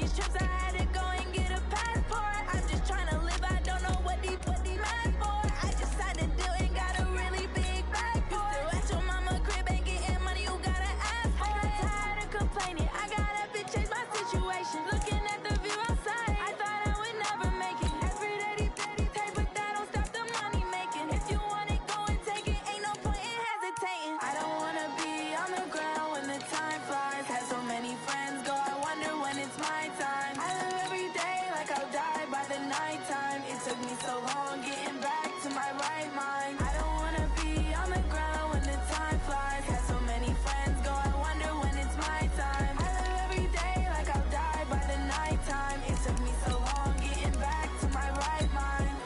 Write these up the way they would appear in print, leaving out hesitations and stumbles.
many trips I had to go and get a passport. I'm just trying to live, I don't know what these mad for. I just signed a deal and got a really big bag for it. At your mama crib ain't getting money, you gotta ask for it. I got tired of complaining, I got up and changed my situation. Looking at the view outside, I thought I would never make it. Every day these take, but that don't stop the money making. If you want it, go and take it, ain't no point in hesitating. I don't wanna be on the ground when the time flies. Had so many friends go, I wonder when it's my time. I live every day like I'll die by the nighttime. It took me so long getting back to my right mind. I don't wanna be on the ground when the time flies. Had so many friends go, I wonder when it's my time. I live every day like I'll die by the nighttime. It took me so long getting back to my right mind.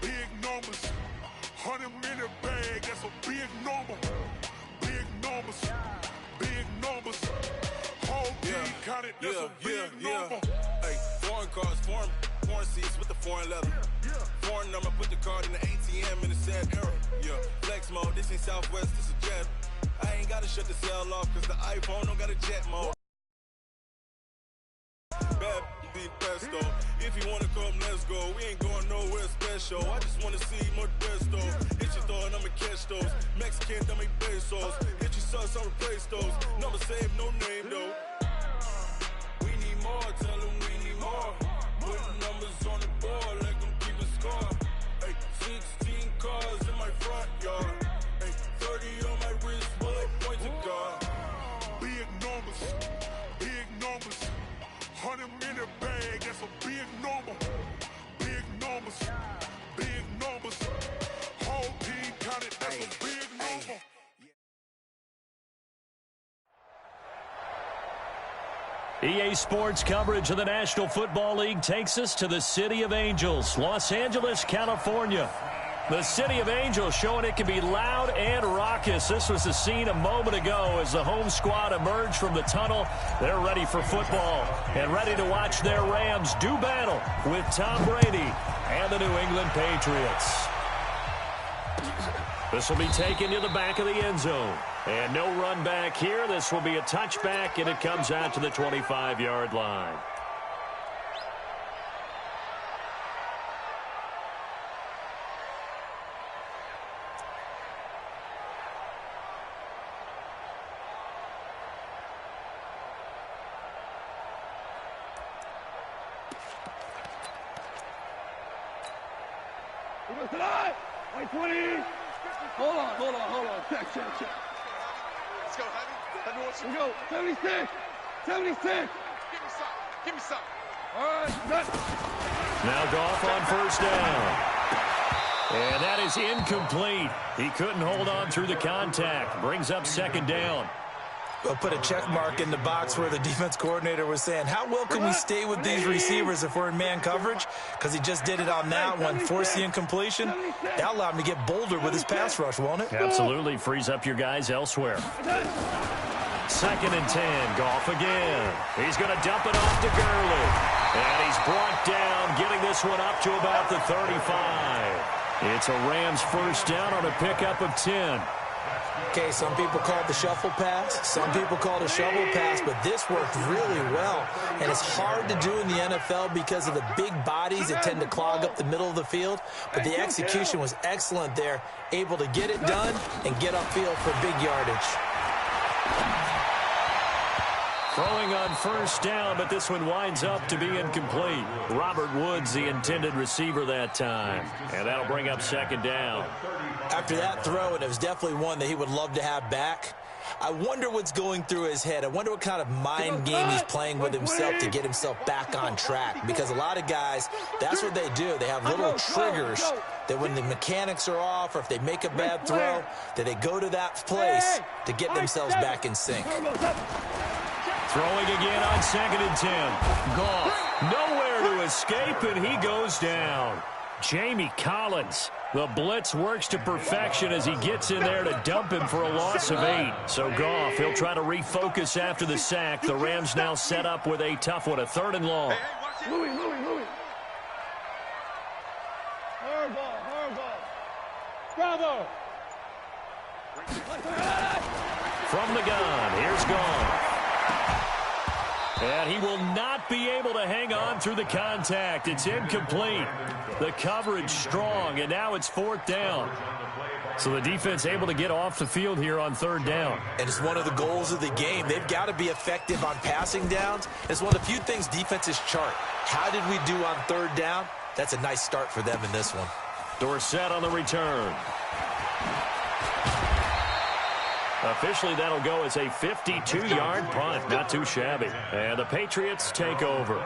Big numbers, 100-minute bag, that's a big number. Big numbers, whole team counted, that's a big number. Hey, foreign cars, foreign seats with the foreign leather. Foreign number, put the card in the ATM in the sad era. Yeah, flex mode, this ain't Southwest, this is jet. I ain't gotta shut the cell off, cause the iPhone don't got a jet mode. Bad be pesto. If you wanna come, let's go. We ain't going nowhere special. I just wanna see more desto. Hit your thought, I'ma catch those. Mexican, I make pesos. Hit your sauce, I'll replace those. Number save, no name though. We need more, tell them we need more. Put numbers on the board, let them keep a score. Hey, 16 cars in my front yard. Hey, 30 on my wrist, bullet points of God. Big numbers, 100-minute bag, that's a big number. Big numbers, whole team counted, that's a big number. EA Sports coverage of the National Football League takes us to the City of Angels, Los Angeles, California. The City of Angels showing it can be loud and raucous. This was the scene a moment ago as the home squad emerged from the tunnel. They're ready for football and ready to watch their Rams do battle with Tom Brady and the New England Patriots. This will be taken to the back of the end zone. And no run back here. This will be a touchback, and it comes out to the 25-yard line. Tonight, 20. Hold on. Check. Let's go, Heavy. We go. 76. Give me some. All right, set. Now Goff on first down. And that is incomplete. He couldn't hold on through the contact. Brings up second down. We'll put a check mark in the box where the defense coordinator was saying, how well can we stay with these receivers if we're in man coverage? Because he just did it on that one, forced the incompletion. That allowed him to get bolder with his pass rush, won't it? Absolutely. Frees up your guys elsewhere. 2nd and 10. Goff again. He's going to dump it off to Gurley. And he's brought down, getting this one up to about the 35. It's a Rams first down on a pickup of 10. Okay, some people call it the shuffle pass. Some people call it a shovel pass, but this worked really well. And it's hard to do in the NFL because of the big bodies that tend to clog up the middle of the field. But the execution was excellent there, able to get it done and get upfield for big yardage. Throwing on first down, but this one winds up to be incomplete. Robert Woods, the intended receiver that time. And that'll bring up second down. After that throw, and it was definitely one that he would love to have back, I wonder what's going through his head. I wonder what kind of mind game he's playing with himself to get himself back on track. Because a lot of guys, that's what they do. They have little triggers that when the mechanics are off or if they make a bad throw, that they go to that place to get themselves back in sync. Throwing again on 2nd and 10. Goff, nowhere to escape, and he goes down. Jamie Collins, the blitz works to perfection as he gets in there to dump him for a loss of 8. So Goff, he'll try to refocus after the sack. The Rams now set up with a tough one, a 3rd and long. Louis. Hard ball. Bravo. From the gun, here's Goff. And he will not be able to hang on through the contact. It's incomplete. The coverage strong, and now it's 4th down. So the defense able to get off the field here on 3rd down. And it's one of the goals of the game. They've got to be effective on passing downs. It's one of the few things defenses chart. How did we do on 3rd down? That's a nice start for them in this one. Dorsett on the return. Officially, that'll go as a 52-yard punt. Not too shabby. And the Patriots take over.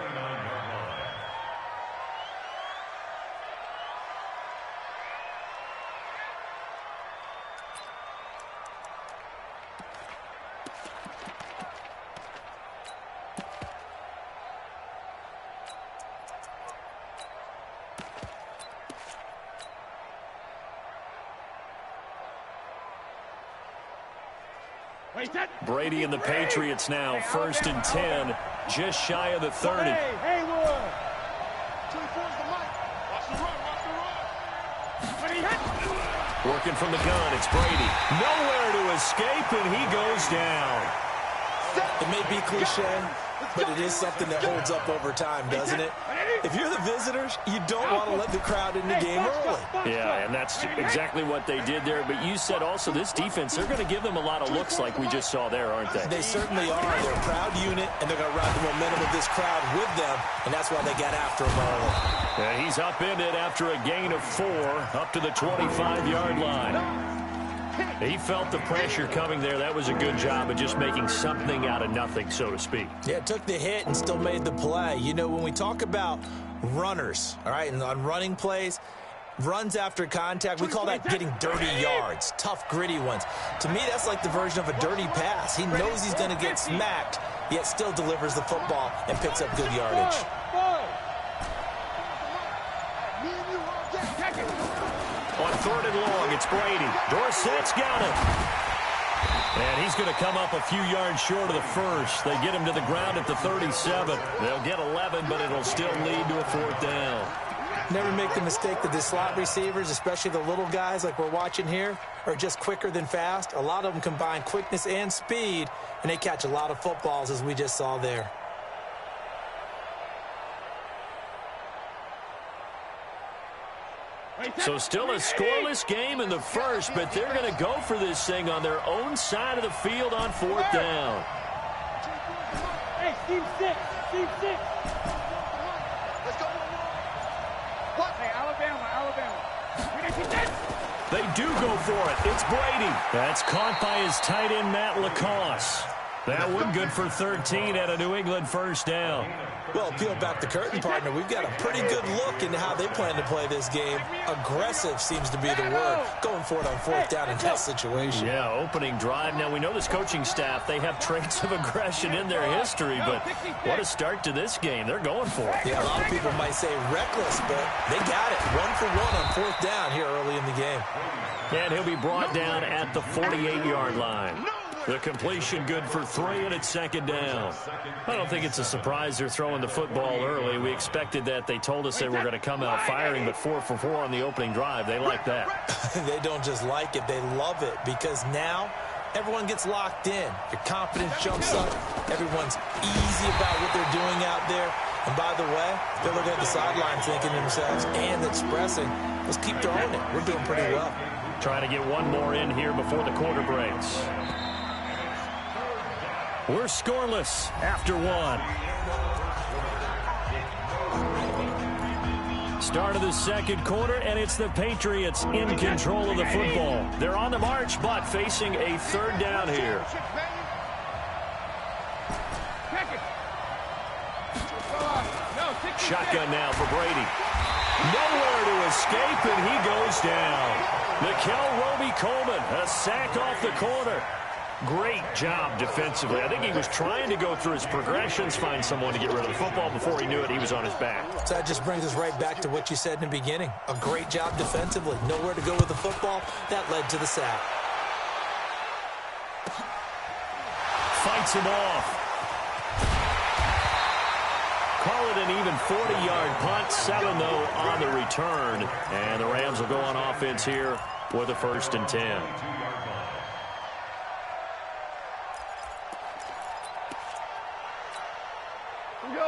Brady and the Patriots now, 1st and 10, just shy of the 30. Working from the gun, it's Brady. Nowhere to escape, and he goes down. It may be cliche, but it is something that holds up over time, doesn't it? If you're the visitors, you don't want to let the crowd in the game early. Yeah, and that's exactly what they did there. But you said also this defense, they're going to give them a lot of looks like we just saw there, aren't they? They certainly are. They're a proud unit, and they're going to ride the momentum of this crowd with them, and that's why they got after him early. And he's upended after a gain of 4 up to the 25-yard line. He felt the pressure coming there. That was a good job of just making something out of nothing, so to speak. Yeah, took the hit and still made the play. You know, when we talk about runners, all right, and on running plays, runs after contact, we call that getting dirty yards, tough, gritty ones. To me, that's like the version of a dirty pass. He knows he's going to get smacked, yet still delivers the football and picks up good yardage. On 3rd and long, it's Brady. Dorsett's got it. And he's going to come up a few yards short of the first. They get him to the ground at the 37. They'll get 11, but it'll still lead to a 4th down. Never make the mistake that the slot receivers, especially the little guys like we're watching here, are just quicker than fast. A lot of them combine quickness and speed, and they catch a lot of footballs, as we just saw there. So still a scoreless game in the first, but they're going to go for this thing on their own side of the field on 4th down. Hey, Steve 6. Let's go. What? Hey, Alabama. They do go for it. It's Brady. That's caught by his tight end, Matt Lacoste. That one good for 13 at a New England 1st down. Well, peel back the curtain, partner. We've got a pretty good look into how they plan to play this game. Aggressive seems to be the word. Going for it on 4th down in that situation. Yeah, opening drive. Now, we know this coaching staff, they have traits of aggression in their history, but what a start to this game. They're going for it. Yeah, a lot of people might say reckless, but they got it. 1 for 1 on 4th down here early in the game. And he'll be brought down at the 48-yard line. The completion good for 3, and it's 2nd down. I don't think it's a surprise they're throwing the football early. We expected that. They told us they were going to come out firing, but 4 for 4 on the opening drive. They like that. They don't just like it. They love it because now everyone gets locked in. Your confidence jumps up. Everyone's easy about what they're doing out there. And by the way, they're looking at the sidelines thinking to themselves and expressing, let's keep throwing it. We're doing pretty well. Trying to get one more in here before the quarter breaks. We're scoreless after 1. Start of the 2nd quarter, and it's the Patriots in control of the football. They're on the march, but facing a 3rd down here. Shotgun now for Brady. Nowhere to escape, and he goes down. Nickel Roby-Coleman, a sack off the corner. Great job defensively. I think he was trying to go through his progressions, find someone to get rid of the football. Before he knew it, he was on his back. So that just brings us right back to what you said in the beginning. A great job defensively. Nowhere to go with the football. That led to the sack. Fights him off. Call it an even 40-yard punt. 7, though, on the return. And the Rams will go on offense here with a 1st and 10.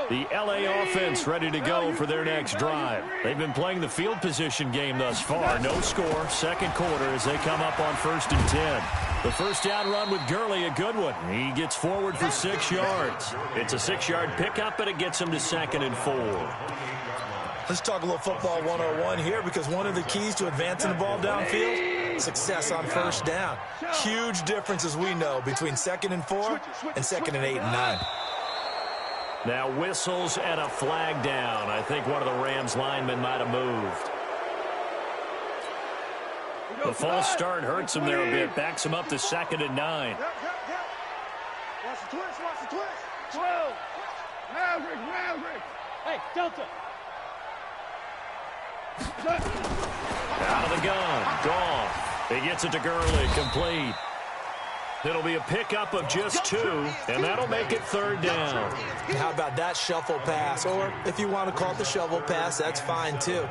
The L.A. offense ready to go for their next drive. They've been playing the field position game thus far. No score, second quarter as they come up on 1st and 10. The first down run with Gurley, a good one. He gets forward for 6 yards. It's a 6-yard pickup, and it gets him to 2nd and 4. Let's talk a little football 101 here, because one of the keys to advancing the ball downfield, success on first down. Huge difference, as we know, between 2nd and 4 and 2nd and 8 and 9. Now whistles and a flag down. I think one of the Rams linemen might have moved. The false start hurts him there a bit. Backs him up to 2nd and 9. Watch the twist, watch the twist. 12. Maverick. Hey, Delta. Out of the gun. Gone. He gets it to Gurley. Complete. It'll be a pickup of just 2, and that'll make it 3rd down. How about that shuffle pass? Or if you want to call it the shovel pass, that's fine too.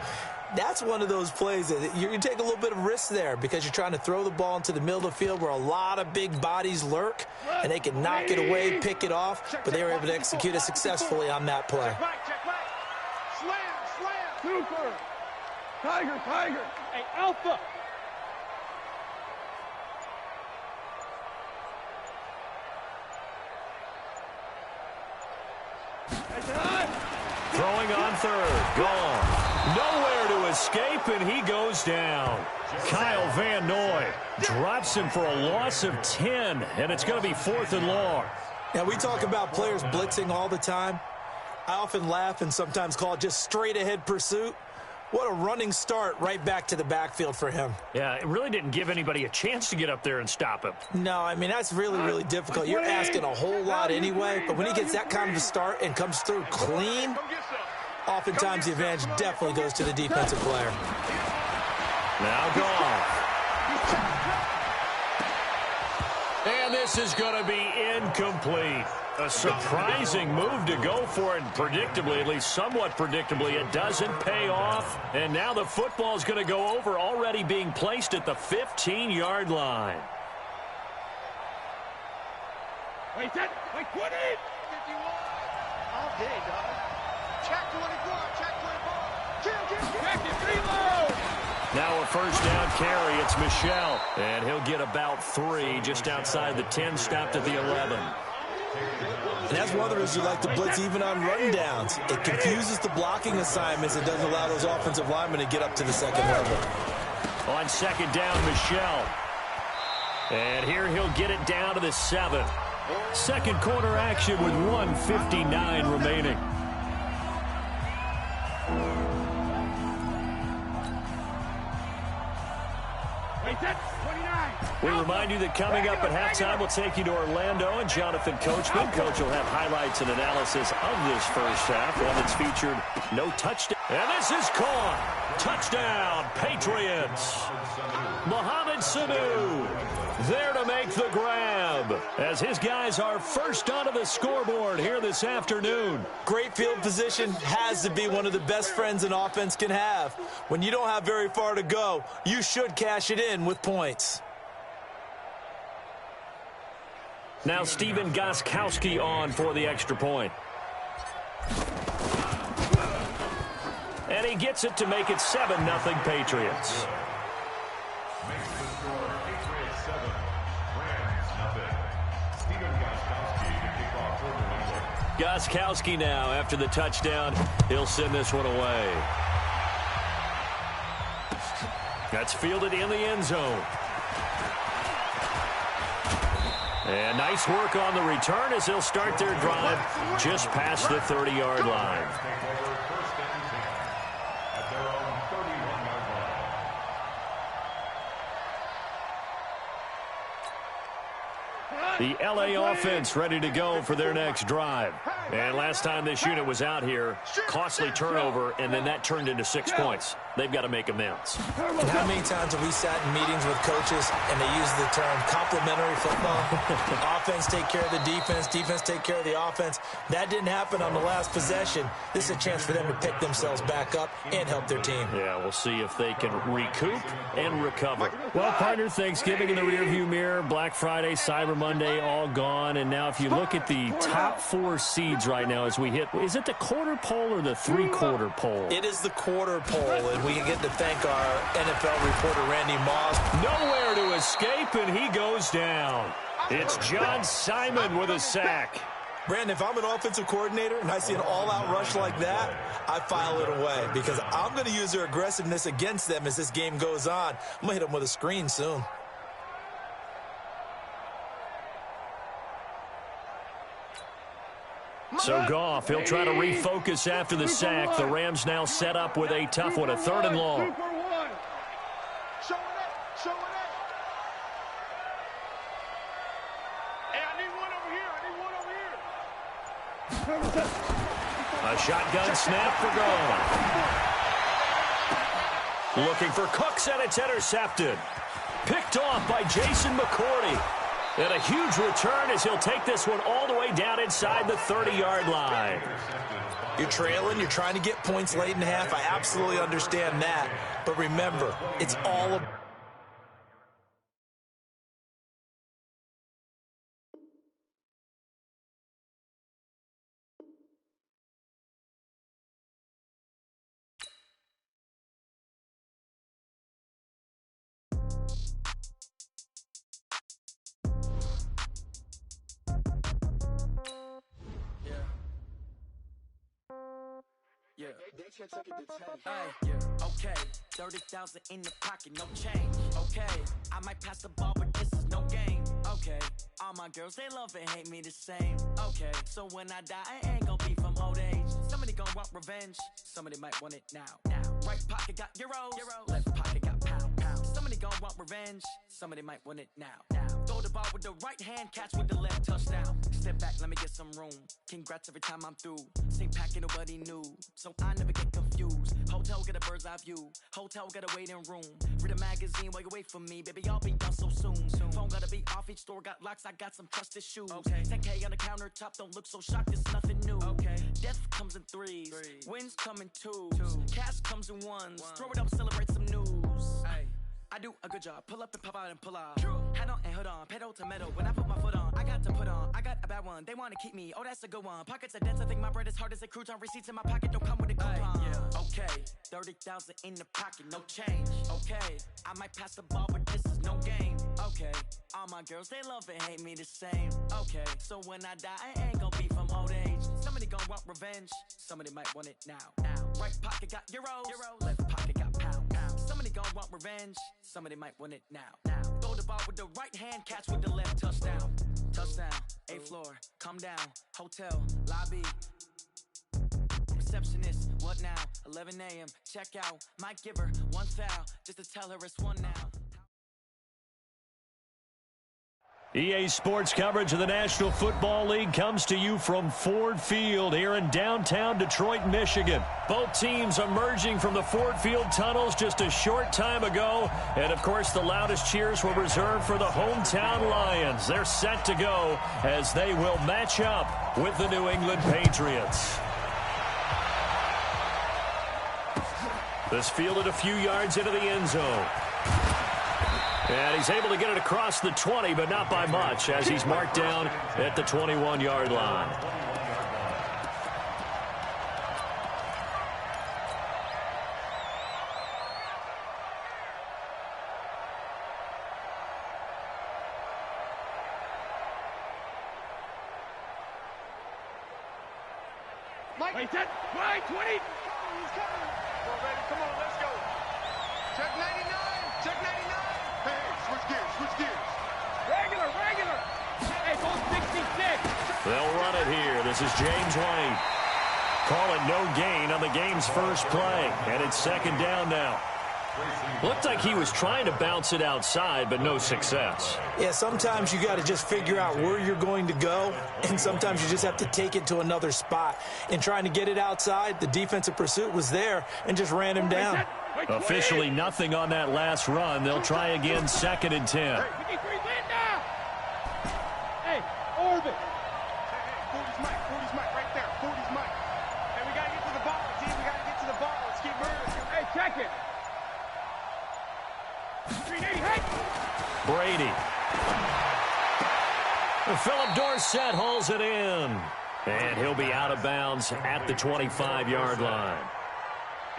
That's one of those plays that you take a little bit of risk there, because you're trying to throw the ball into the middle of the field where a lot of big bodies lurk, and they can knock it away, pick it off, but they were able to execute it successfully on that play. Check back. Slam. Super. Tiger. Hey, Alpha. Throwing on 3rd. Gone. Nowhere to escape, and he goes down. Kyle Van Noy drops him for a loss of 10, and it's going to be 4th and long. Now, we talk about players blitzing all the time. I often laugh and sometimes call it just straight-ahead pursuit. What a running start right back to the backfield for him. Yeah, it really didn't give anybody a chance to get up there and stop him. No, I mean, that's really, really difficult. You're asking a whole lot anyway, but when he gets that kind of a start and comes through clean, oftentimes the advantage definitely goes to the defensive player. Now Goff. And this is going to be incomplete. A surprising move to go for it, and predictably, at least somewhat predictably, it doesn't pay off. And now the football is going to go over, already being placed at the 15-yard line. Wait, 20. 51. All day, dog. Check 24. Check it, reload. Now a first down carry. It's Michel. And he'll get about 3 just outside the 10, stopped at the 11. And that's one of the reasons you like to blitz even on rundowns. It confuses the blocking assignments. It doesn't allow those offensive linemen to get up to the second level. On second down, Michel. And here he'll get it down to the 7. Second quarter action with 1:59 remaining. Wait, 29. We remind you that coming up at halftime, we'll take you to Orlando, and Jonathan Coachman. Coach will have highlights and analysis of this first half, one that's featured no touchdown. And this is caught. Touchdown, Patriots. Mohamed Sanu there to make the grab, as his guys are first onto the scoreboard here this afternoon. Great field position has to be one of the best friends an offense can have. When you don't have very far to go, you should cash it in with points. Now Steven Gostkowski on for the extra point. And he gets it to make it 7-0 Patriots. Gostkowski now, after the touchdown, he'll send this one away. That's fielded in the end zone. And nice work on the return as they'll start their drive just past the 30-yard line. The LA offense ready to go for their next drive. And last time this unit was out here, costly turnover, and then that turned into 6 points. They've got to make amends. And how many times have we sat in meetings with coaches and they use the term complementary football? Offense take care of the defense, defense take care of the offense. That didn't happen on the last possession. This is a chance for them to pick themselves back up and help their team. Yeah, we'll see if they can recoup and recover. Well, partner, Thanksgiving in the rearview mirror, Black Friday, Cyber Monday, all gone. And now if you look at the top 4 seeds right now as we hit, is it the quarter pole or the three-quarter pole? It is the quarter pole, and we get to thank our NFL reporter, Randy Moss. Nowhere to escape, and he goes down. It's John Simon with a sack. Brandon, if I'm an offensive coordinator and I see an all-out rush like that, I file it away because I'm going to use their aggressiveness against them as this game goes on. I'm going to hit them with a screen soon. So Goff, he'll try to refocus after the sack. The Rams now set up with a tough one, a 3rd and long. Show it up. Show it up. Hey, I need one over here. I need one over here. A shotgun snap for Goff. Looking for Cooks, and it's intercepted. Picked off by Jason McCourty. And a huge return as he'll take this one all the way down inside the 30-yard line. You're trailing. You're trying to get points late in the half. I absolutely understand that. But remember, it's all about... Yeah. Hey, yeah. Okay. 30,000 in the pocket, no change. Okay. I might pass the ball, but this is no game. Okay. All my girls, they love and hate me the same. Okay. So when I die, I ain't gonna be from old age. Somebody gonna want revenge. Somebody might want it now. Right pocket got euros. Left pocket got pound. Somebody gonna want revenge. Somebody might want it now. Throw the ball with the right hand, catch with the left, touchdown. Step back, let me get some room. Congrats every time I'm through. Same packet, nobody knew. So I never get confused. Hotel get a bird's eye view. Hotel got a waiting room. Read a magazine while you wait for me. Baby, I'll be done so soon. Phone gotta be off, each store got locks. I got some trusted shoes. 10K on the countertop, don't look so shocked, it's nothing new. Death comes in threes. Wins come in twos. Cash comes in ones. Throw it up, celebrate some news. I do a good job. Pull up and pop out and pull out. Head on and hood on. Pedal to metal. When I put my foot on, I got to put on. I got a bad one. They want to keep me. Oh, that's a good one. Pockets are dense. I think my bread is hard as a crouton. Receipts in my pocket don't come with a coupon. Okay. 30,000 in the pocket. No change. Okay. I might pass the ball, but this is no game. Okay. All my girls, they love and hate me the same. Okay. So when I die, I ain't gonna be from old age. Somebody gonna want revenge. Somebody might want it now. Right pocket got euros. Left pocket got pound. Somebody gonna want revenge. Somebody might want it now. Throw the ball with the right hand, catch with the left, touchdown. Touchdown, 8th floor, come down. Hotel, lobby. Receptionist, what now? 11 a.m., check out. Might give her one foul, just to tell her it's one now. EA Sports coverage of the National Football League comes to you from Ford Field here in downtown Detroit, Michigan. Both teams emerging from the Ford Field tunnels just a short time ago. And, of course, the loudest cheers were reserved for the hometown Lions. They're set to go as they will match up with the New England Patriots. This fielded a few yards into the end zone. And he's able to get it across the 20, but not by much, as he's marked down at the 21-yard line. Mike, 10, right, 20. He's coming. Come on, Brady. Come on, let's go. Check 99. Check 99. Hey, switch gears. Regular. Hey, both 66. They'll run it here. This is James White. Call it no gain on the game's first play. And it's 2nd down now. Looked like he was trying to bounce it outside, but no success. Yeah, sometimes you got to just figure out where you're going to go, and sometimes you just have to take it to another spot. In trying to get it outside, the defensive pursuit was there and just ran him down. Officially nothing on that last run. They'll try again, 2nd and 10. Hey, Orbit. Hey, 40's Mike. 40's Mike right there. 40's Mike. Hey, we got to get to the ball, team. We got to get to the ball. Let's keep moving. Hey, check it. Brady. Philip Dorsett hauls it in. And he'll be out of bounds at the 25-yard line.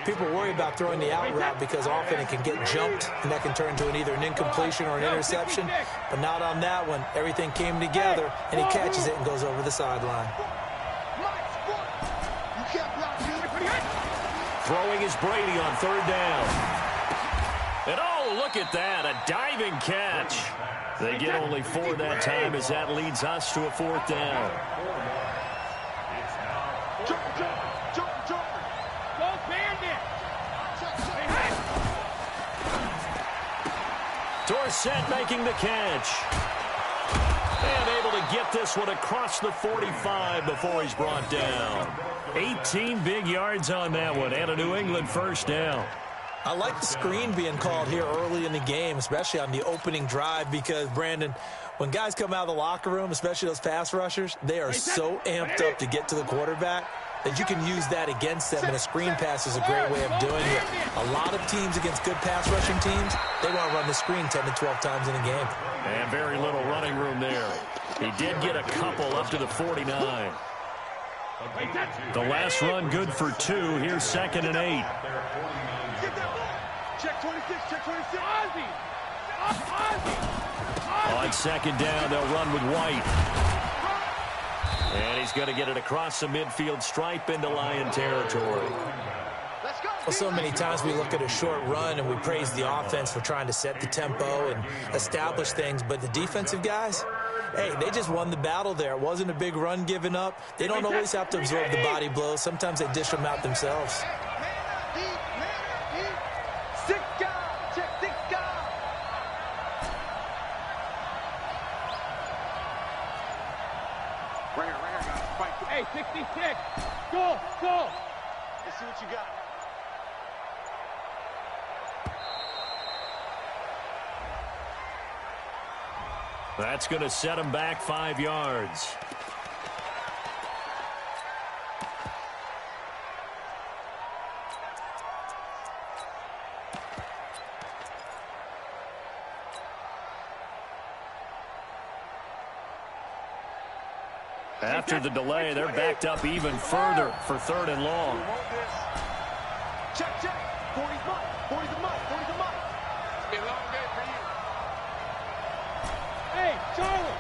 People worry about throwing the out route because often it can get jumped, and that can turn into either an incompletion or an interception. But not on that one. Everything came together, and he catches it and goes over the sideline. Throwing is Brady on 3rd down. And oh, look at that, a diving catch. They get only 4 that time as that leads us to a 4th down. Dorsett making the catch. And able to get this one across the 45 before he's brought down. 18 big yards on that one and a New England 1st down. I like the screen being called here early in the game, especially on the opening drive, because, Brandon, when guys come out of the locker room, especially those pass rushers, they are so amped up to get to the quarterback that you can use that against them, and a screen pass is a great way of doing it. A lot of teams against good pass rushing teams, they want to run the screen 10 to 12 times in a game. And very little running room there. He did get a couple up to the 49. The last run good for 2. Here's 2nd and 8. Check 26, check 26. On 2nd down, they'll run with White. And he's going to get it across the midfield stripe into Lion territory. Well, so many times we look at a short run and we praise the offense for trying to set the tempo and establish things, but the defensive guys, hey, they just won the battle there. It wasn't a big run given up. They don't always have to absorb the body blows. Sometimes they dish them out themselves. Hey, 66. Go, go. Let's see what you got. That's going to set him back 5 yards. After the delay, they're backed up even further for 3rd and long. Check, check. 40's Mike. 40's a Mike. 40's a Mike. It's been a long day for you. Hey, Charlie.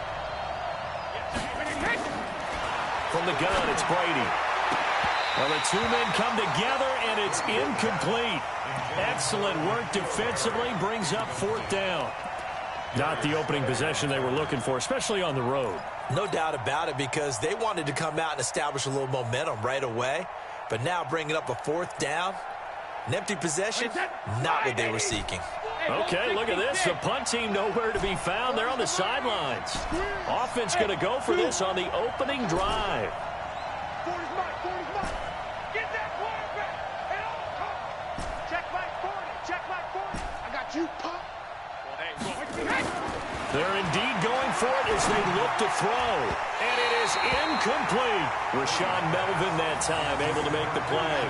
From the gun, it's Brady. Well, the 2 men come together, and it's incomplete. Excellent work defensively, brings up 4th down. Not the opening possession they were looking for, especially on the road. No doubt about it, because they wanted to come out and establish a little momentum right away. But now bringing up a 4th down, an empty possession, not what they were seeking. Okay, look at this. The punt team nowhere to be found. They're on the sidelines. Offense going to go for this on the opening drive. 40's Mike. 40's Mike. Get that quarterback at all costs. Check Mike 40. Check Mike 40. I got you, pop. They're indeed going for it as they look to throw. And it is incomplete. Rashawn Melvin that time able to make the play.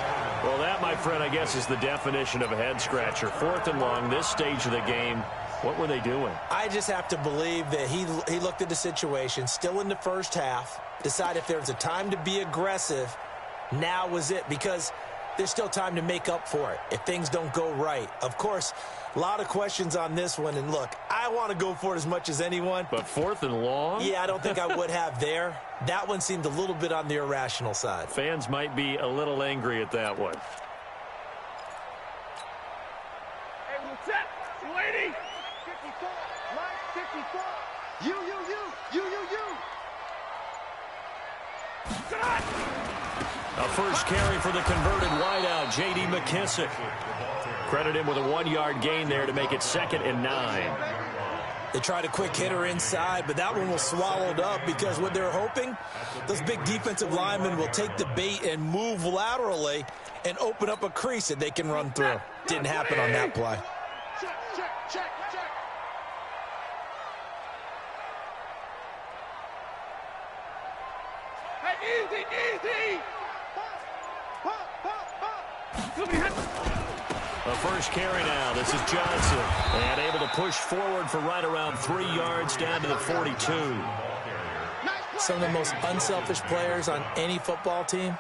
Well, that, my friend, I guess is the definition of a head-scratcher. 4th and long, this stage of the game. What were they doing? I just have to believe that he looked at the situation, still in the first half, decided if there was a time to be aggressive, now was it, because there's still time to make up for it if things don't go right. Of course, a lot of questions on this one, and look, I want to go for it as much as anyone. But 4th and long? Yeah, I don't think I would have there. That one seemed a little bit on the irrational side. Fans might be a little angry at that one. Hey, what's up, lady? 54. Mike 54. You. Good on. A first carry for the converted wideout, J.D. McKissick. Credit him with a 1-yard gain there to make it 2nd and 9. They tried a quick hitter inside, but that one was swallowed up because what they're hoping, those big defensive linemen will take the bait and move laterally and open up a crease that they can run through. Didn't happen on that play. Check. Hey, easy. A first carry now. This is Johnson. And able to push forward for right around 3 yards down to the 42. Some of the most unselfish players on any football team,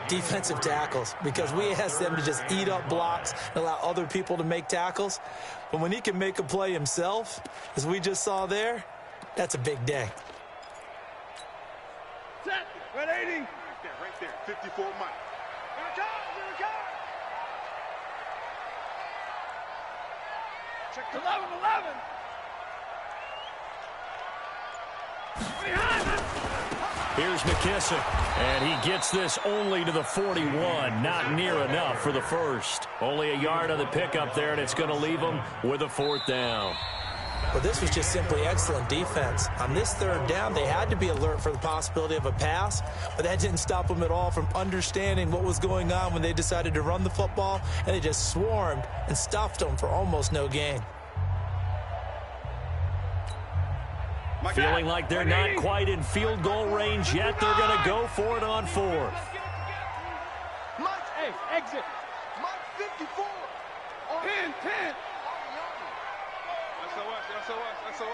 defensive tackles, because we ask them to just eat up blocks and allow other people to make tackles. But when he can make a play himself, as we just saw there, that's a big day. Set. 180. Right there. 54 Mike. Here it comes. Check 11. Here's McKissick, and he gets this only to the 41. Not near enough for the first. Only a yard on the pickup there, and it's going to leave him with a 4th down. But this was just simply excellent defense. On this 3rd down, they had to be alert for the possibility of a pass, but that didn't stop them at all from understanding what was going on when they decided to run the football, and they just swarmed and stuffed them for almost no gain. Feeling like they're not quite in field goal range yet. They're going to go for it on 4th. Hey, exit. Mike 54. 10. SOS.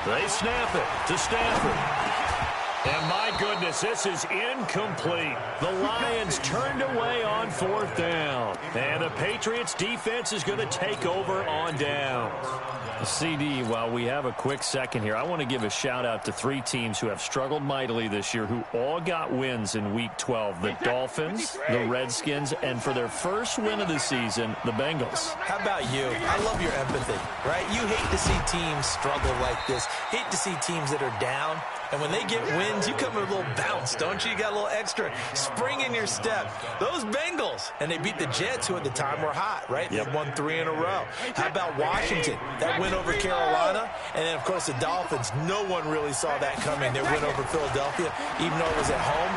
They snap it to Stafford. And my goodness, this is incomplete. The Lions turned away on 4th down. And the Patriots defense is going to take over on downs. CD, while we have a quick second here, I want to give a shout-out to 3 teams who have struggled mightily this year, who all got wins in Week 12. The Dolphins, the Redskins, and for their first win of the season, the Bengals. How about you? I love your empathy, right? You hate to see teams struggle like this. Hate to see teams that are down. And when they get wins, you come with a little bounce, don't you? You got a little extra spring in your step. Those Bengals, and they beat the Jets, who at the time were hot, right? Yep. They won 3 in a row. How about Washington? That win over Carolina. And then, of course, the Dolphins. No one really saw that coming. Their win over Philadelphia, even though it was at home.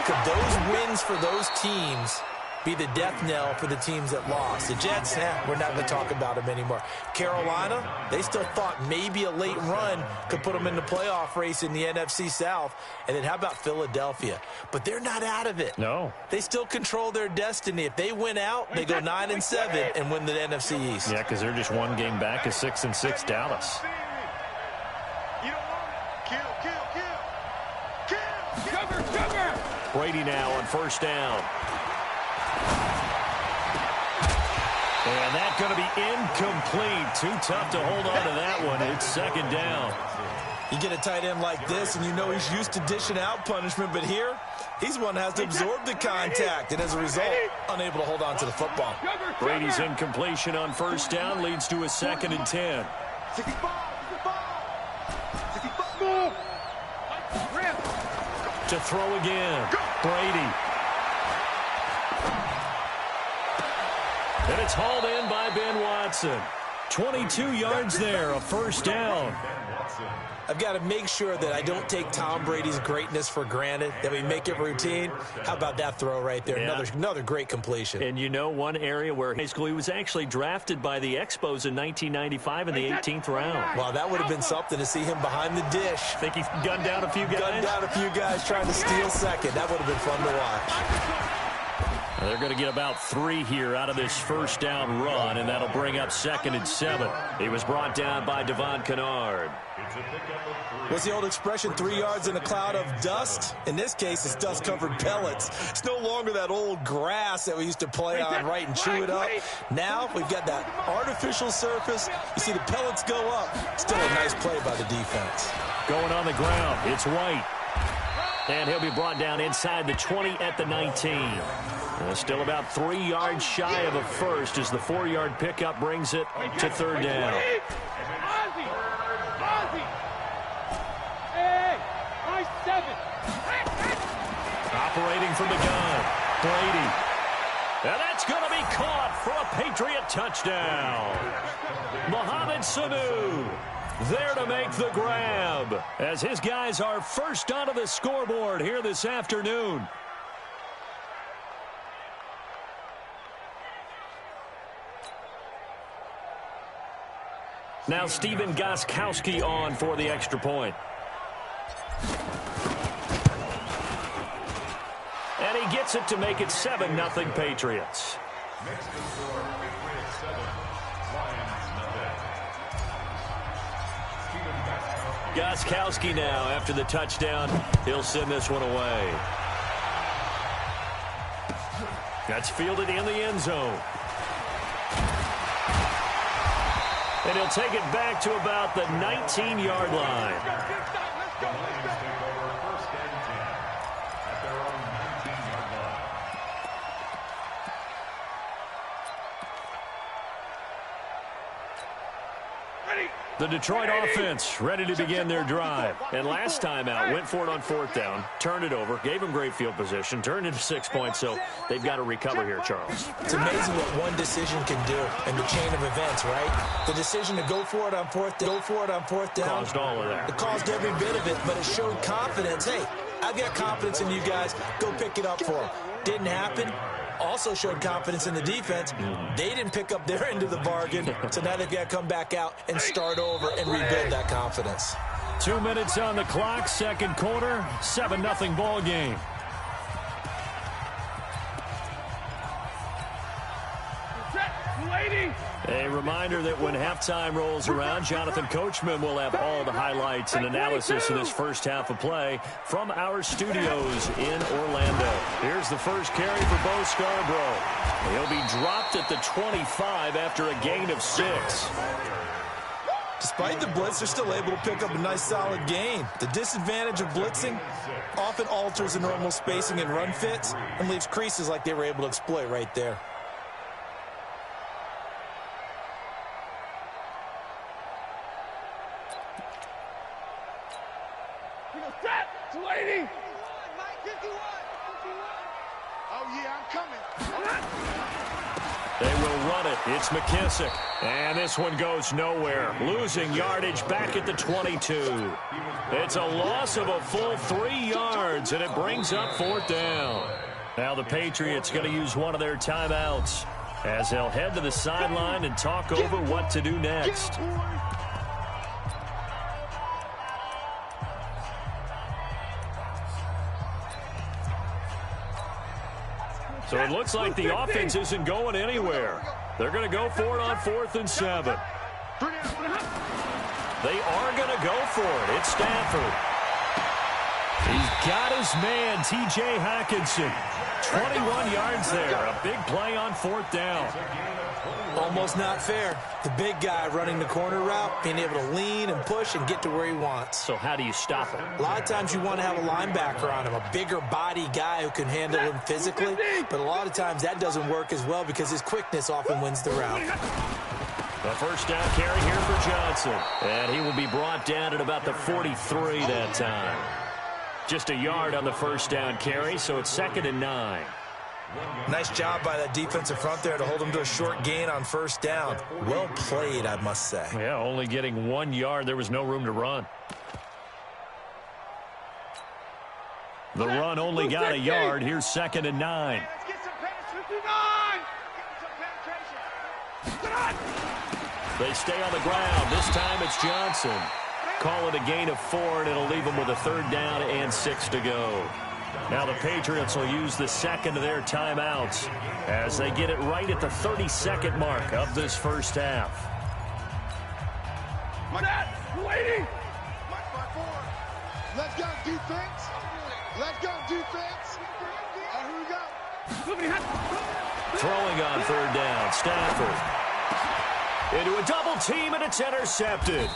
Could those wins for those teams be the death knell for the teams that lost? The Jets, we're not going to talk about them anymore. Carolina, they still thought maybe a late run could put them in the playoff race in the NFC South. And then how about Philadelphia? But they're not out of it. No. They still control their destiny. If they win out, they go 9-7 and win the NFC East. Yeah, because they're just 1 game back of 6-6 Dallas. You don't want it. Kill. Cover. Brady now on 1st down. And that's going to be incomplete. Too tough to hold on to that one. It's 2nd down. You get a tight end like this, and you know he's used to dishing out punishment, but here, he's one that has to absorb the contact, and as a result, unable to hold on to the football. Brady's incompletion on 1st down leads to a 2nd and 10. To throw again, Brady. And it's hauled in by Ben Watson. 22 yards there, a 1st down. I've got to make sure that I don't take Tom Brady's greatness for granted, that we make it routine. How about that throw right there? Yeah. Another great completion. And you know, one area where high school, he was actually drafted by the Expos in 1995 in the 18th round. Well, that would have been something to see him behind the dish. Think he gunned down a few guys? Gunned down a few guys trying to steal second. That would have been fun to watch. They're going to get about 3 here out of this 1st down run, and that'll bring up 2nd and 7. He was brought down by Devon Kennard. What's the old expression, 3 yards in a cloud of dust? In this case, it's dust-covered pellets. It's no longer that old grass that we used to play on, right, and chew it up. Now we've got that artificial surface. You see the pellets go up. Still a nice play by the defense. Going on the ground, it's White. And he'll be brought down inside the 20 at the 19. Still about 3 yards shy of a first as the 4-yard pickup brings it to 3rd down. Operating waiting from the gun. Brady. And that's going to be caught for a Patriot touchdown. Mohamed Sanu there to make the grab as his guys are first onto the scoreboard here this afternoon. Now Steven Gostkowski on for the extra point. And he gets it to make it 7-0 Patriots. Gostkowski now after the touchdown. He'll send this one away. That's fielded in the end zone. And he'll take it back to about the 19-yard line. The Detroit offense ready to begin their drive. And last time out, went for it on 4th down, turned it over, gave them great field position, turned into 6 points, so they've got to recover here, Charles. It's amazing what one decision can do in the chain of events, right? The decision to go for it on 4th down. Caused all of that. It caused every bit of it, but it showed confidence. Hey, I've got confidence in you guys. Go pick it up for them. Didn't happen. Also showed confidence in the defense. They didn't pick up their end of the bargain, so now they've got to come back out and start over and rebuild that confidence. 2 minutes on the clock, second quarter, 7-0 ball game. A reminder that when halftime rolls around, Jonathan Coachman will have all the highlights and analysis of this first half of play from our studios in Orlando. Here's the first carry for Bo Scarborough. He'll be dropped at the 25 after a gain of 6. Despite the blitz, they're still able to pick up a nice solid gain. The disadvantage of blitzing often alters the normal spacing and run fits and leaves creases like they were able to exploit right there. They will run it. It's McKissick. And this one goes nowhere. Losing yardage back at the 22. It's a loss of a full 3 yards, and it brings up 4th down. Now the Patriots going to use one of their timeouts as they'll head to the sideline and talk over what to do next. So it looks like the offense isn't going anywhere. They're going to go for it on 4th and 7. They are going to go for it. It's Stafford. He's got his man, T.J. Hockenson. 21 yards there. A big play on 4th down. Almost not fair. The big guy running the corner route, being able to lean and push and get to where he wants. So how do you stop him? A lot of times you want to have a linebacker on him, a bigger body guy who can handle him physically. But a lot of times that doesn't work as well because his quickness often wins the route. The first down carry here for Johnson. And he will be brought down at about the 43 that time. Just a yard on the first down carry, so it's 2nd and 9. Nice job by that defensive front there to hold him to a short gain on 1st down. Well played, I must say. Yeah, only getting 1 yard. There was no room to run. The run only got a yard. Here's 2nd and 9. Let's get some penetration. They stay on the ground. This time it's Johnson. Call it a gain of 4, and it'll leave them with a 3rd down and 6 to go. Now the Patriots will use the second of their timeouts as they get it right at the 32nd mark of this first half. Waiting. Let's go defense. Let's go defense. Here we go. Throwing on 3rd down, Stafford. Into a double team, and it's intercepted.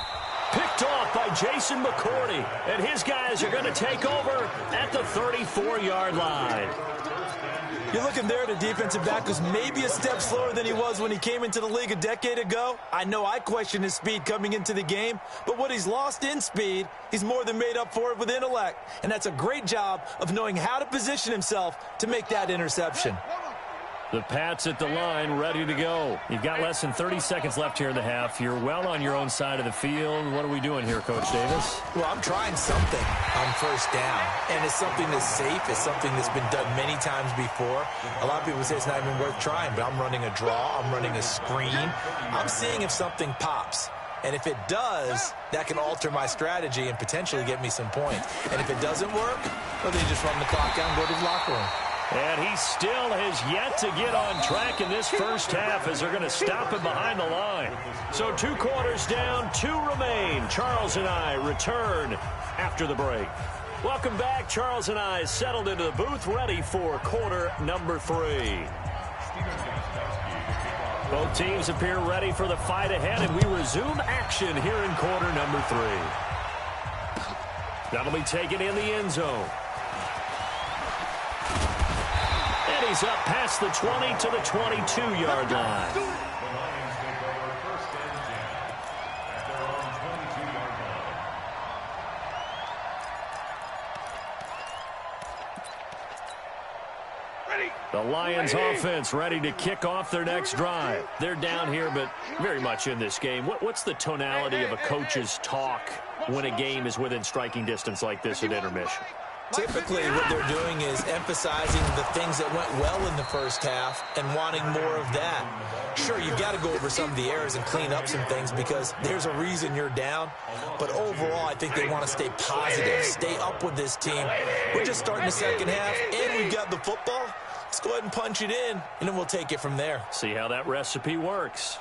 Picked off by Jason McCourty, and his guys are going to take over at the 34-yard line. You're looking there at a defensive back who's maybe a step slower than he was when he came into the league a decade ago. I know I questioned his speed coming into the game, but what he's lost in speed, he's more than made up for it with intellect. And that's a great job of knowing how to position himself to make that interception. The Pats at the line, ready to go. You've got less than 30 seconds left here in the half. You're well on your own side of the field. What are we doing here, Coach Davis? Well, I'm trying something on first down, and it's something that's safe. It's something that's been done many times before. A lot of people say it's not even worth trying, but I'm running a draw. I'm running a screen. I'm seeing if something pops. And if it does, that can alter my strategy and potentially get me some points. And if it doesn't work, well, then you just run the clock down and go to the locker room. And he still has yet to get on track in this first half as they're going to stop him behind the line. So 2 quarters down, 2 remain. Charles and I return after the break. Welcome back. Charles and I settled into the booth, ready for quarter number 3. Both teams appear ready for the fight ahead, and we resume action here in quarter number 3. That'll be taken in the end zone. And he's up past the 20 to the 22-yard line. The Lions offense ready to kick off their next drive. They're down here, but very much in this game. What's the tonality of a coach's talk when a game is within striking distance like this at intermission? Typically, what they're doing is emphasizing the things that went well in the first half and wanting more of that. Sure, you've got to go over some of the errors and clean up some things because there's a reason you're down. But overall, I think they want to stay positive, stay up with this team. We're just starting the second half, and we've got the football. Let's go ahead and punch it in, and then we'll take it from there. See how that recipe works.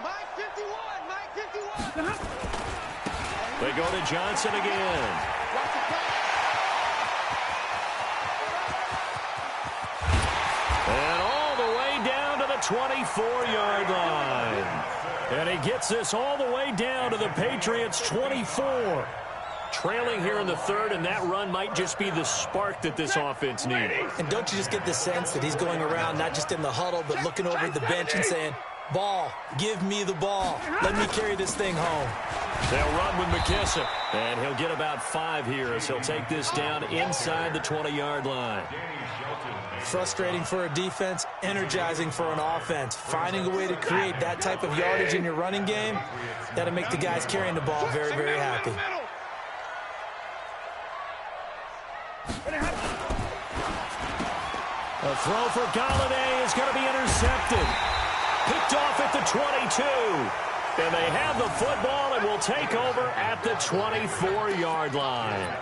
My 51, my 51. They go to Johnson again. And all the way down to the 24-yard line. And he gets this all the way down to the Patriots' 24. Trailing here in the third, and that run might just be the spark that this offense needs. And don't you just get the sense that he's going around not just in the huddle, but looking over at the bench and saying, ball, give me the ball. Let me carry this thing home. They'll run with McKissick, and he'll get about 5 here as he'll take this down inside the 20-yard line. Frustrating for a defense, energizing for an offense. Finding a way to create that type of yardage in your running game, that'll make the guys carrying the ball very, very happy. A throw for Galladay is going to be intercepted. Picked off at the 22. And they have the football and will take over at the 24-yard line.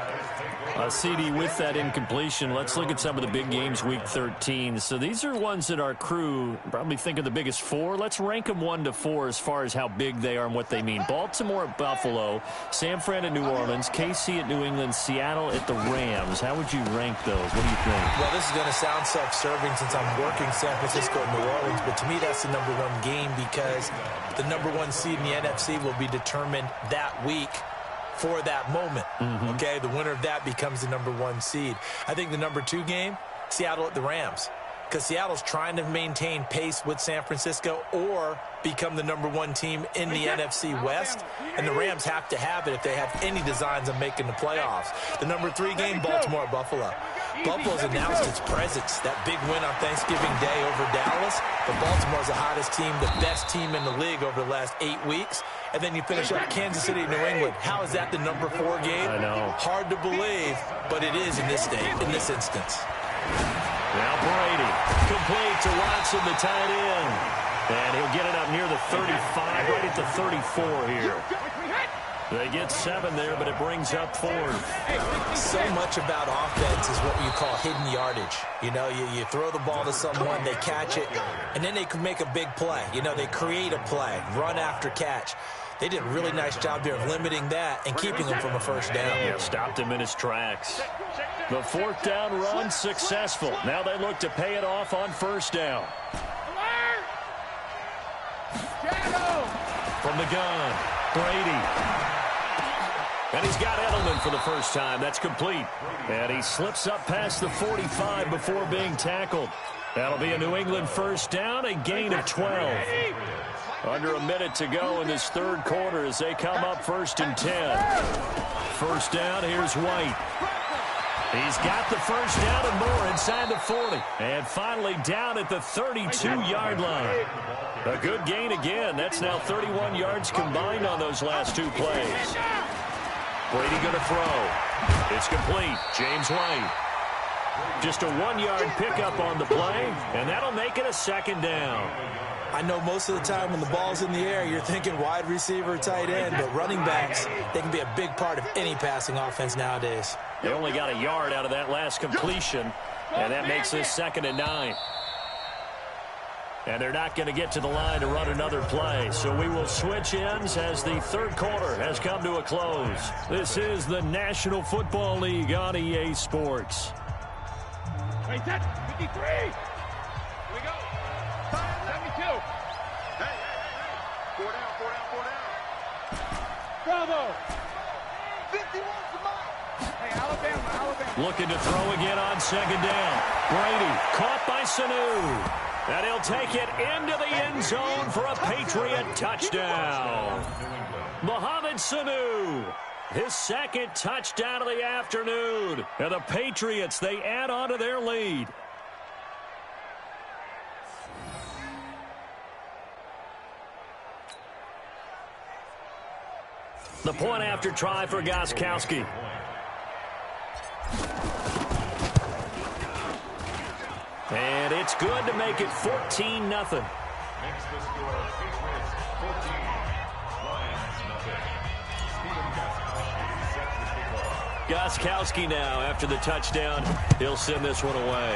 A CD with that incompletion. Let's look at some of the big games week 13. So these are ones that our crew probably think are the biggest 4. Let's rank them 1 to 4 as far as how big they are and what they mean. Baltimore at Buffalo, San Fran at New Orleans, KC at New England, Seattle at the Rams. How would you rank those? What do you think? Well, this is going to sound self-serving since I'm working San Francisco and New Orleans, but to me that's the number 1 game because the number 1 seed in the NFC will be determined that week for that moment. Okay, the winner of that becomes the number 1 seed. I think the number 2 game, Seattle at the Rams, because Seattle's trying to maintain pace with San Francisco or become the number 1 team in the NFC West, and the Rams have to have it if they have any designs of making the playoffs. The number 3 game, Baltimore at Buffalo. Buffalo's announced its presence, that big win on Thanksgiving Day over Dallas, but Baltimore's the hottest team, the best team in the league over the last 8 weeks. And then you finish up Kansas City, New England. How is that the number 4 game? I know. Hard to believe, but it is in this instance. Now Brady, complete to Watson, the tight end. And he'll get it up near the 35, right at the 34 here. They get 7 there, but it brings up 4. So much about offense is what you call hidden yardage. You know, you throw the ball to someone, they catch it, and then they can make a big play. You know, they create a play, run after catch. They did a really nice job there of limiting that and keeping him from a first down. Yeah, stopped him in his tracks. The 4th down run successful. Now they look to pay it off on first down. From the gun, Brady. And he's got Edelman for the first time. That's complete. And he slips up past the 45 before being tackled. That'll be a New England first down, a gain of 12. Under a minute to go in this third quarter as they come up 1st and 10. First down, here's White. He's got the first down and more inside the 40. And finally down at the 32-yard line. A good gain again. That's now 31 yards combined on those last 2 plays. Brady going to throw. It's complete. James White. Just a 1-yard pickup on the play, and that'll make it a 2nd down. I know most of the time when the ball's in the air, you're thinking wide receiver, tight end, but running backs, they can be a big part of any passing offense nowadays. They only got a yard out of that last completion, and that makes this 2nd and 9. And they're not going to get to the line to run another play. So we will switch ends as the third quarter has come to a close. This is the National Football League on EA Sports. Wait, that's 53. Here we go. 72. Hey. 4 down. Bravo. 51 to mine. Hey, Alabama. Looking to throw again on 2nd down. Brady caught by Sanu. And he'll take it into the end zone for a Patriot touchdown. Mohamed Sanu, his 2nd touchdown of the afternoon. And the Patriots, they add on to their lead. The point after try for Gostkowski. And it's good to make it 14-0. Makes the score Patriots 14, Lions nothing. Gostkowski now after the touchdown. He'll send this one away.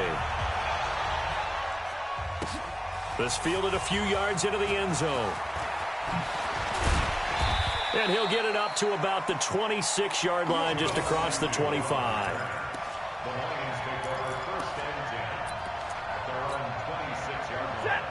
This fielded a few yards into the end zone. And he'll get it up to about the 26-yard line just across the 25.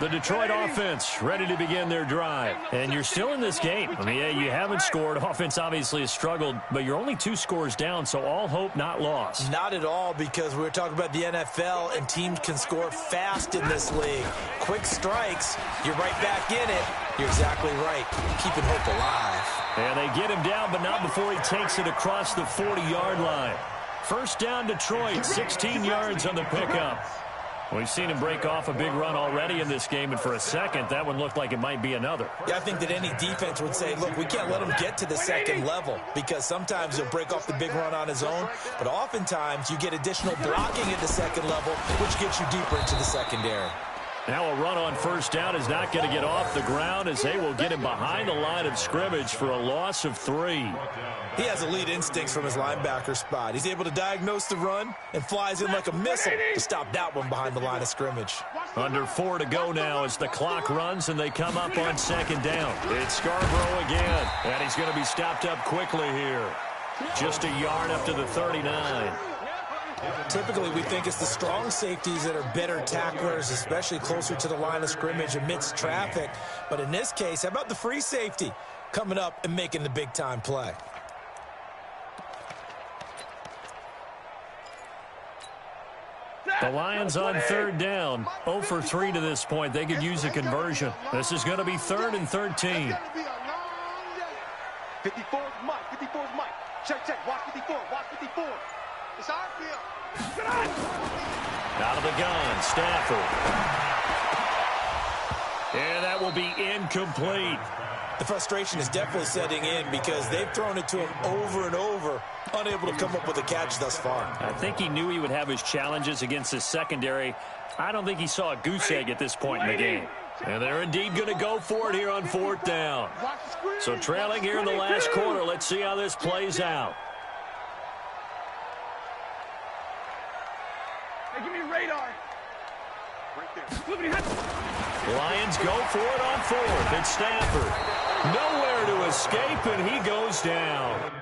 The Detroit offense ready to begin their drive. And you're still in this game. I mean, yeah, you haven't scored. Offense obviously has struggled, but you're only 2 scores down, so all hope not lost. Not at all, because we're talking about the NFL, and teams can score fast in this league. Quick strikes, you're right back in it. You're exactly right. Keeping hope alive. And they get him down, but not before he takes it across the 40-yard line. First down, Detroit, 16 yards on the pickup. We've seen him break off a big run already in this game, and for a second, that one looked like it might be another. Yeah, I think that any defense would say, look, we can't let him get to the 2nd level, because sometimes he'll break off the big run on his own, but oftentimes you get additional blocking at the 2nd level, which gets you deeper into the secondary. Now a run on first down is not going to get off the ground as they will get him behind the line of scrimmage for a loss of 3. He has elite instincts from his linebacker spot. He's able to diagnose the run and flies in like a missile to stop that one behind the line of scrimmage. Under 4 to go now as the clock runs and they come up on 2nd down. It's Scarborough again, and he's going to be stopped up quickly here. Just a yard up to the 39. Typically, we think it's the strong safeties that are better tacklers, especially closer to the line of scrimmage amidst traffic. But in this case, how about the free safety coming up and making the big-time play? The Lions on 3rd down, 0 for 3 to this point. They could use a conversion. This is going to be 3rd and 13. 54 is Mike. 54 is Mike. Check. Watch 54. Watch 54. It's our field. Out of the gun, Stafford. And that will be incomplete. The frustration is definitely setting in because they've thrown it to him over and over, unable to come up with a catch thus far. I think he knew he would have his challenges against his secondary. I don't think he saw a goose egg at this point in the game. And they're indeed going to go for it here on 4th down. So trailing here in the last quarter, let's see how this plays out. Hey, give me radar. Right there. Lions go for it on 4th. It's Stafford. Nowhere to escape, and he goes down.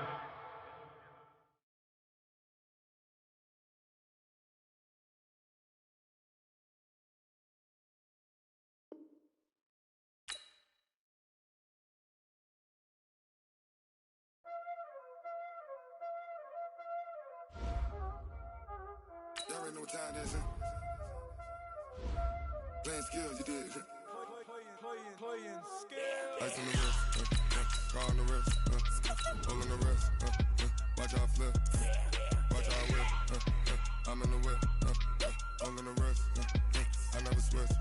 already know what time it is, huh? Playing skills, you did. Playing skills. Ice on the wrist, car on the wrist, hole in the wrist, watch how I flip, watch how I whip, I'm in the whip, hole in the wrist, I never switch,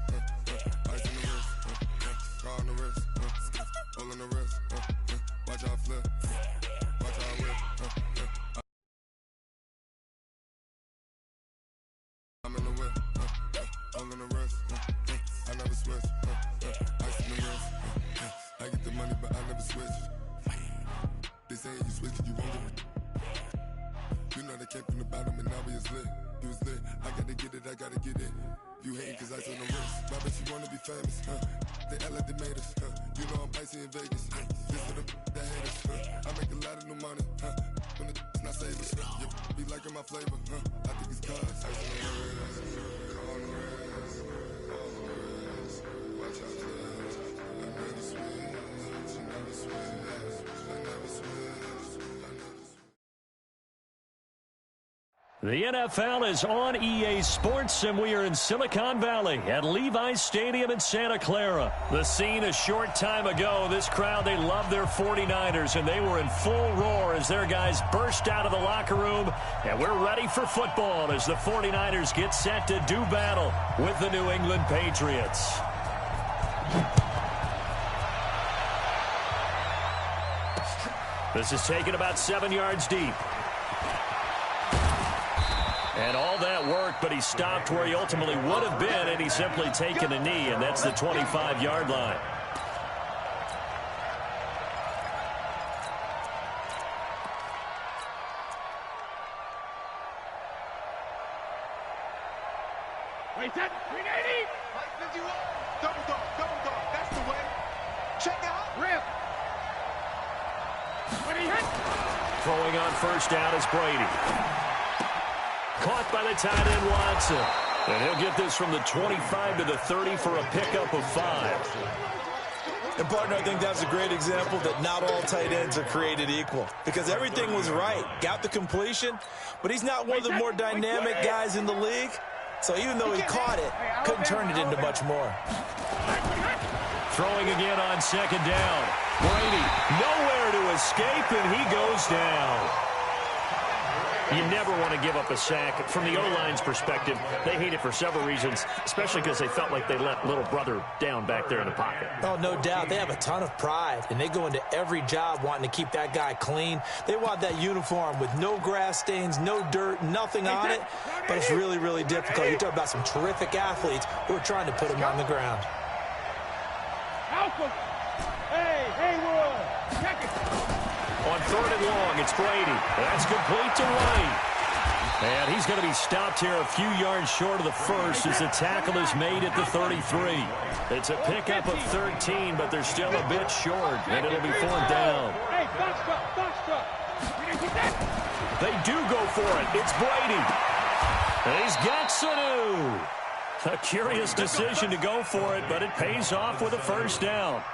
ice on the wrist, car on the wrist, hole in the wrist, watch how I flip, watch how I whip, I'm in the whip, hole in the wrist, I never switch, ice in the wrist, I get the money but I never switch. They say you switch it, you won't get it. You know they came from the bottom and now we is lit. You was lit, I gotta get it, I gotta get it. You hating cause ice on the wrist. My bitch, you wanna be famous, They act like they made us, You know I'm icy in Vegas, This for the that hate us, I make a lot of new money, When it's not savers, You be liking my flavor, I think it's cause ice on the wrist, on the wrist, on the wrist. Watch out, cuz I never switch, I never switch, I never switch. The NFL is on EA Sports, and we are in Silicon Valley at Levi's Stadium in Santa Clara. The scene a short time ago, this crowd, they love their 49ers, and they were in full roar as their guys burst out of the locker room. And we're ready for football as the 49ers get set to do battle with the New England Patriots. This is taken about 7 yards deep. And all that work, but he stopped where he ultimately would have been, and he's simply taken a knee, and that's the 25-yard line. Wait, that 380. Double dog, that's the way. Check out. Rip. When he hit. Throwing on first down is Brady. Caught by the tight end Watson. And he'll get this from the 25 to the 30 for a pickup of 5. And, partner, I think that's a great example that not all tight ends are created equal. Because everything was right. Got the completion, but he's not one of the more dynamic guys in the league. So even though he caught it, couldn't turn it into much more. Throwing again on second down. Brady nowhere to escape, and he goes down. You never want to give up a sack. From the O-line's perspective, they hate it for several reasons, especially because they felt like they let little brother down back there in the pocket. Oh, no doubt. They have a ton of pride, and they go into every job wanting to keep that guy clean. They want that uniform with no grass stains, no dirt, nothing on it, but it's really, really difficult. You're talking about some terrific athletes who are trying to put him on the ground. Alpha. Hey, Haywood. Check it. On third and long, it's Brady. That's complete to White. And he's going to be stopped here a few yards short of the first as the tackle is made at the 33. It's a pickup of 13, but they're still a bit short, and it'll be 4th down. Hey, box truck. They do go for it. It's Brady. And he's got Sanu. A curious decision to go for it, but it pays off with a first down.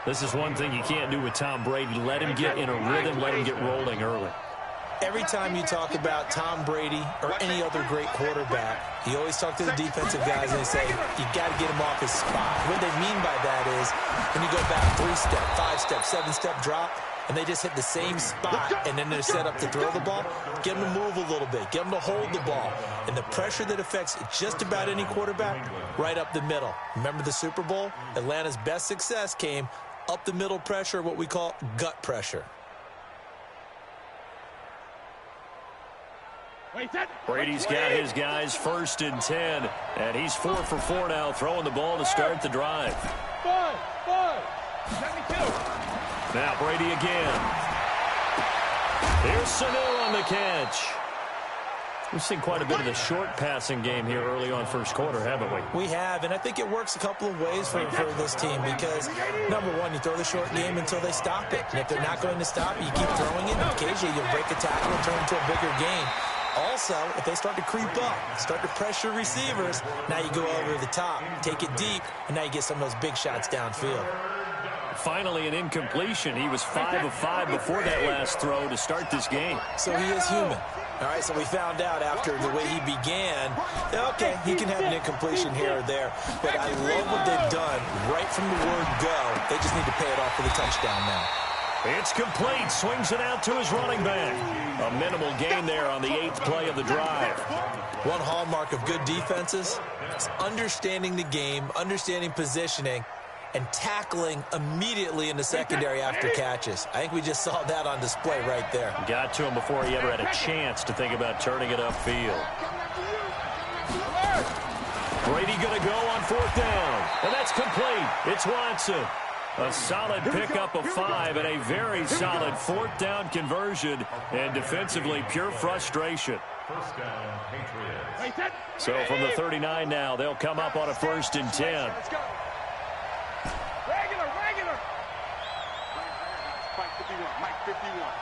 This is one thing you can't do with Tom Brady. Let him get in a rhythm, let him get rolling early. Every time you talk about Tom Brady or any other great quarterback, you always talk to the defensive guys and they say, you got to get him off his spot. What they mean by that is when you go back 3-step, 5-step, 7-step drop, and they just hit the same spot, and then they're set up to throw the ball, get them to move a little bit, get them to hold the ball. And the pressure that affects just about any quarterback, right up the middle. Remember the Super Bowl? Atlanta's best success came up the middle pressure, what we call gut pressure. Brady's got his guys 1st and 10, and he's 4 for 4 now, throwing the ball to start the drive. 5. 72. Now Brady again. Here's Sanu on the catch. We've seen quite a bit of the short passing game here early on first quarter, haven't we? We have, and I think it works a couple of ways for this team because, number one, you throw the short game until they stop it. And if they're not going to stop it, you keep throwing it, and occasionally you'll break a tackle and turn it into a bigger game. Also, if they start to creep up, start to pressure receivers, now you go over the top, take it deep, and now you get some of those big shots downfield. Finally, an incompletion. He was 5 of 5 before that last throw to start this game. So he is human. All right, so we found out after the way he began, okay, he can have an incompletion here or there, but I love what they've done right from the word go. They just need to pay it off with a touchdown now. It's complete. Swings it out to his running back. A minimal gain there on the 8th play of the drive. One hallmark of good defenses is understanding the game, understanding positioning, and tackling immediately in the secondary after catches. I think we just saw that on display right there. Got to him before he ever had a chance to think about turning it upfield. Brady going to go on 4th down, and that's complete. It's Watson. A solid pickup of 5 and a very solid 4th down conversion, and defensively pure frustration. First down, Patriots. So from the 39 now, they'll come up on a 1st and 10. Let's go. Regular. Mike 51.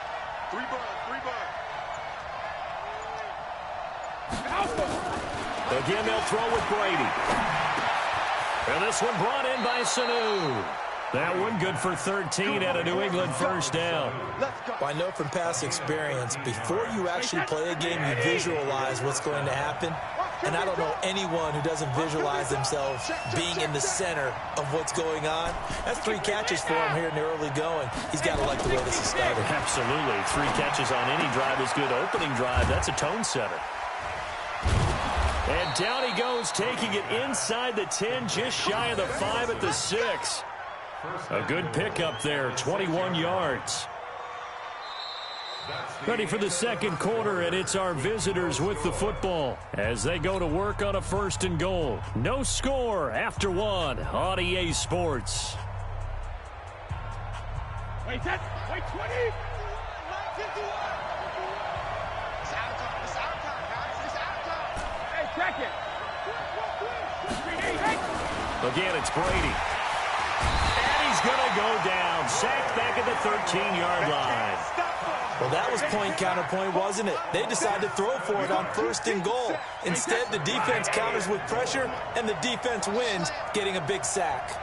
3 bud. Again, they'll throw with Brady. And this one brought in by Sanu. That one good for 13 at a New England 1st down. Well, I know from past experience, before you actually play a game, you visualize what's going to happen. And I don't know anyone who doesn't visualize themselves being in the center of what's going on. That's 3 catches for him here in the early going. He's got to like the way this is started. Absolutely. 3 catches on any drive is good. Opening drive, that's a tone setter. And down he goes, taking it inside the 10, just shy of the 5 at the 6. A good pickup there, 21 yards. Ready for the second quarter, and it's our visitors with the football as they go to work on a 1st and goal. No score after 1 on EA Sports. Wait 20. It's out of time, guys. It's out of time. Hey, check it. Again, it's Brady. And he's going to go down. Sacked back at the 13-yard line. Well, that was point counterpoint, wasn't it? They decided to throw for it on 1st and goal. Instead, the defense counters with pressure, and the defense wins, getting a big sack.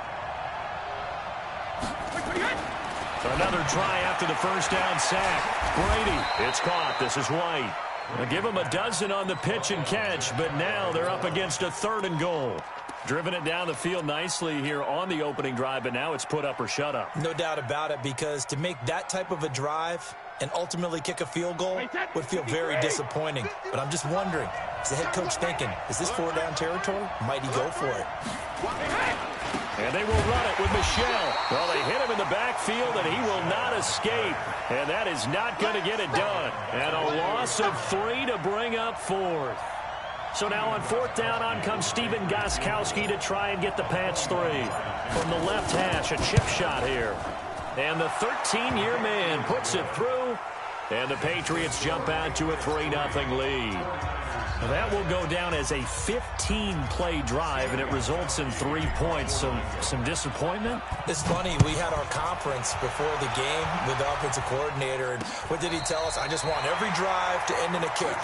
Another try after the 1st down sack. Brady, it's caught. This is White. They'll give him a dozen on the pitch and catch, but now they're up against a 3rd and goal. Driven it down the field nicely here on the opening drive, but now it's put up or shut up. No doubt about it, because to make that type of a drive and ultimately kick a field goal would feel very disappointing. But I'm just wondering, is the head coach thinking, is this 4-down territory? Might he go for it? And they will run it with Michelle. Well, they hit him in the backfield, and he will not escape. And that is not going to get it done. And a loss of 3 to bring up 4th. So now on 4th down, on comes Steven Gostkowski to try and get the Pats 3. From the left hash, a chip shot here. And the 13-year man puts it through. And the Patriots jump out to a 3-0 lead. That will go down as a 15-play drive, and it results in 3 points. So some disappointment? It's funny, we had our conference before the game with the offensive coordinator, and what did he tell us? I just want every drive to end in a kick,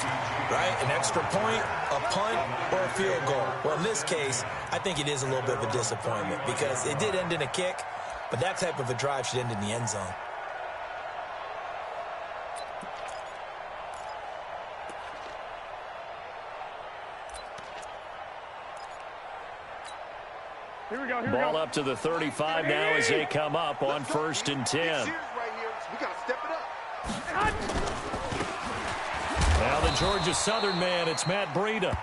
right? An extra point, a punt, or a field goal. Well, in this case, I think it is a little bit of a disappointment because it did end in a kick, but that type of a drive should end in the end zone. Here we go. Ball up to the 35 now as they come up on 1st and 10. We got to step it up. Now the Georgia Southern man, it's Matt Breda.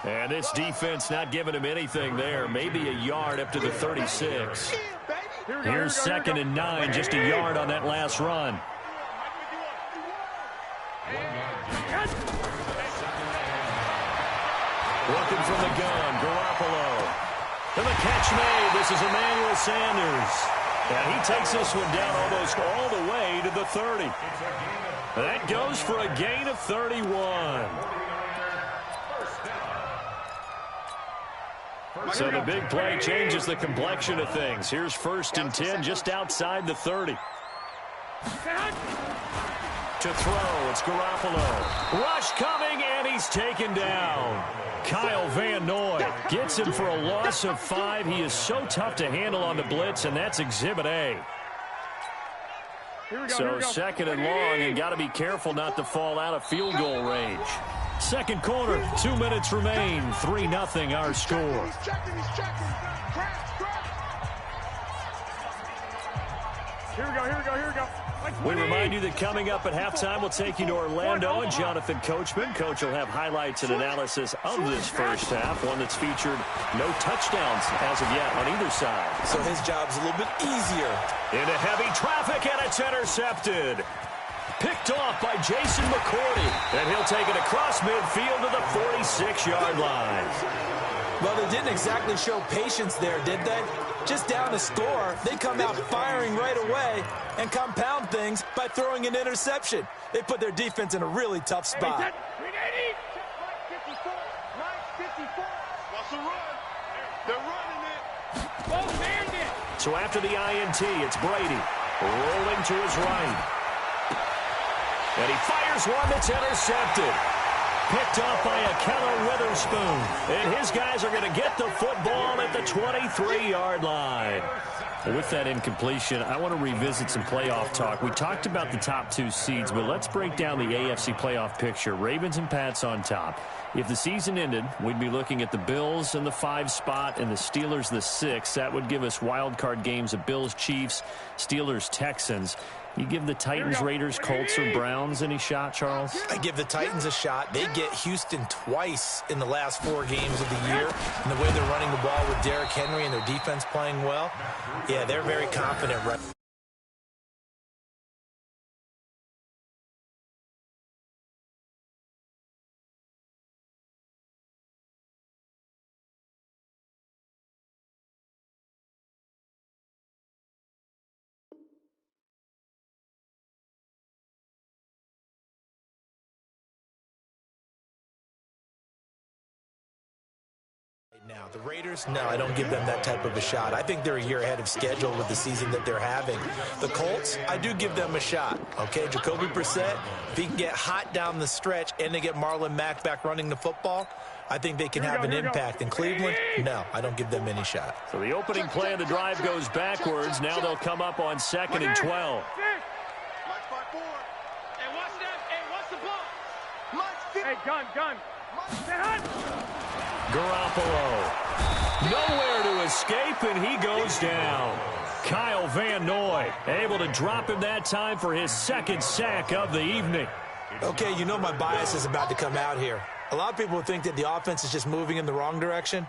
And this defense not giving him anything there. Maybe a yard up to the 36. Here's 2nd and 9, just a yard on that last run. Looking from the gun, Garoppolo. And the catch made. This is Emmanuel Sanders. And he takes this one down almost all the way to the 30. That goes for a gain of 31. So the big play changes the complexion of things. Here's 1st and 10 just outside the 30. To throw, it's Garoppolo. Rush coming, and he's taken down. Kyle Van Noy gets him for a loss of 5. He is so tough to handle on the blitz, and that's Exhibit A. So second and long, and got to be careful not to fall out of field goal range. Second quarter, 2 minutes remain. 3-0 our score. He's checking. Crash. Here we go. We remind you that coming up at halftime, we'll take you to Orlando and Jonathan Coachman. Coach will have highlights and analysis of this first half, one that's featured no touchdowns as of yet on either side. So his job's a little bit easier. Into heavy traffic, and it's intercepted. Picked off by Jason McCourty, and he'll take it across midfield to the 46-yard line. Well, they didn't exactly show patience there, did they? Just down to score, they come out firing right away and compound things by throwing an interception. They put their defense in a really tough spot. Nice 54. What's the run? They're running it. Oh, man, it. So after the INT, it's Brady rolling to his right. And he fires one that's intercepted. Picked off by a Keller Witherspoon. And his guys are going to get the football at the 23-yard line. With that incompletion, I want to revisit some playoff talk. We talked about the top two seeds, but let's break down the AFC playoff picture. Ravens and Pats on top. If the season ended, we'd be looking at the Bills in the 5 spot and the Steelers the 6. That would give us wild card games of Bills, Chiefs, Steelers, Texans. You give the Titans, Raiders, Colts, or Browns any shot, Charles? I give the Titans a shot. They get Houston twice in the last 4 games of the year. And the way they're running the ball with Derrick Henry and their defense playing well, yeah, they're very confident right now. The Raiders, no, I don't give them that type of a shot. I think they're a year ahead of schedule with the season that they're having. The Colts, I do give them a shot. Okay, Jacoby Brissett, if he can get hot down the stretch and they get Marlon Mack back running the football, I think they can have an impact. In Cleveland, no, I don't give them any shot. So the opening play of the drive goes backwards. Now they'll come up on 2nd and 12. Hey, watch that. Hey, watch the ball. Hey, gun. Garoppolo, nowhere to escape, and he goes down. Kyle Van Noy able to drop him that time for his 2nd sack of the evening. Okay, you know my bias is about to come out here. A lot of people think that the offense is just moving in the wrong direction.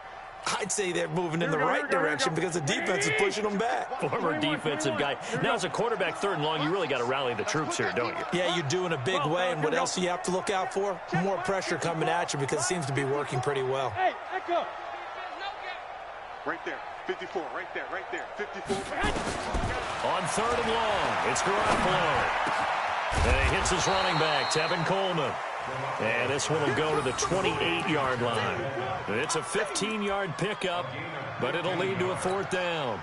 I'd say they're moving in the right direction because the defense is pushing them back. Former defensive guy. Now, as a quarterback, 3rd and long, you really got to rally the troops here, don't you? Yeah, you do in a big way. And what else do you have to look out for? More pressure coming at you because it seems to be working pretty well. Hey, let go. Right there. 54. Right there. 54. On 3rd and long, it's Garoppolo. And he hits his running back, Tevin Coleman. And this one will go to the 28-yard line. It's a 15-yard pickup, but it'll lead to a 4th down.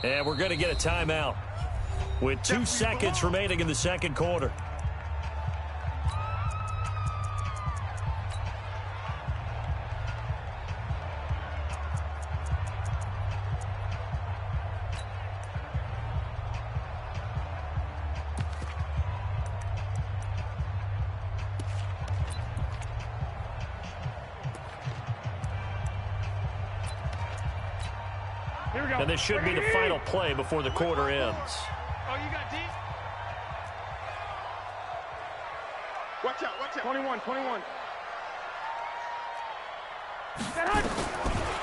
And we're going to get a timeout with 2 seconds remaining in the 2nd quarter. And this should be the final play before the quarter ends. Oh, you got deep? Watch out. 21.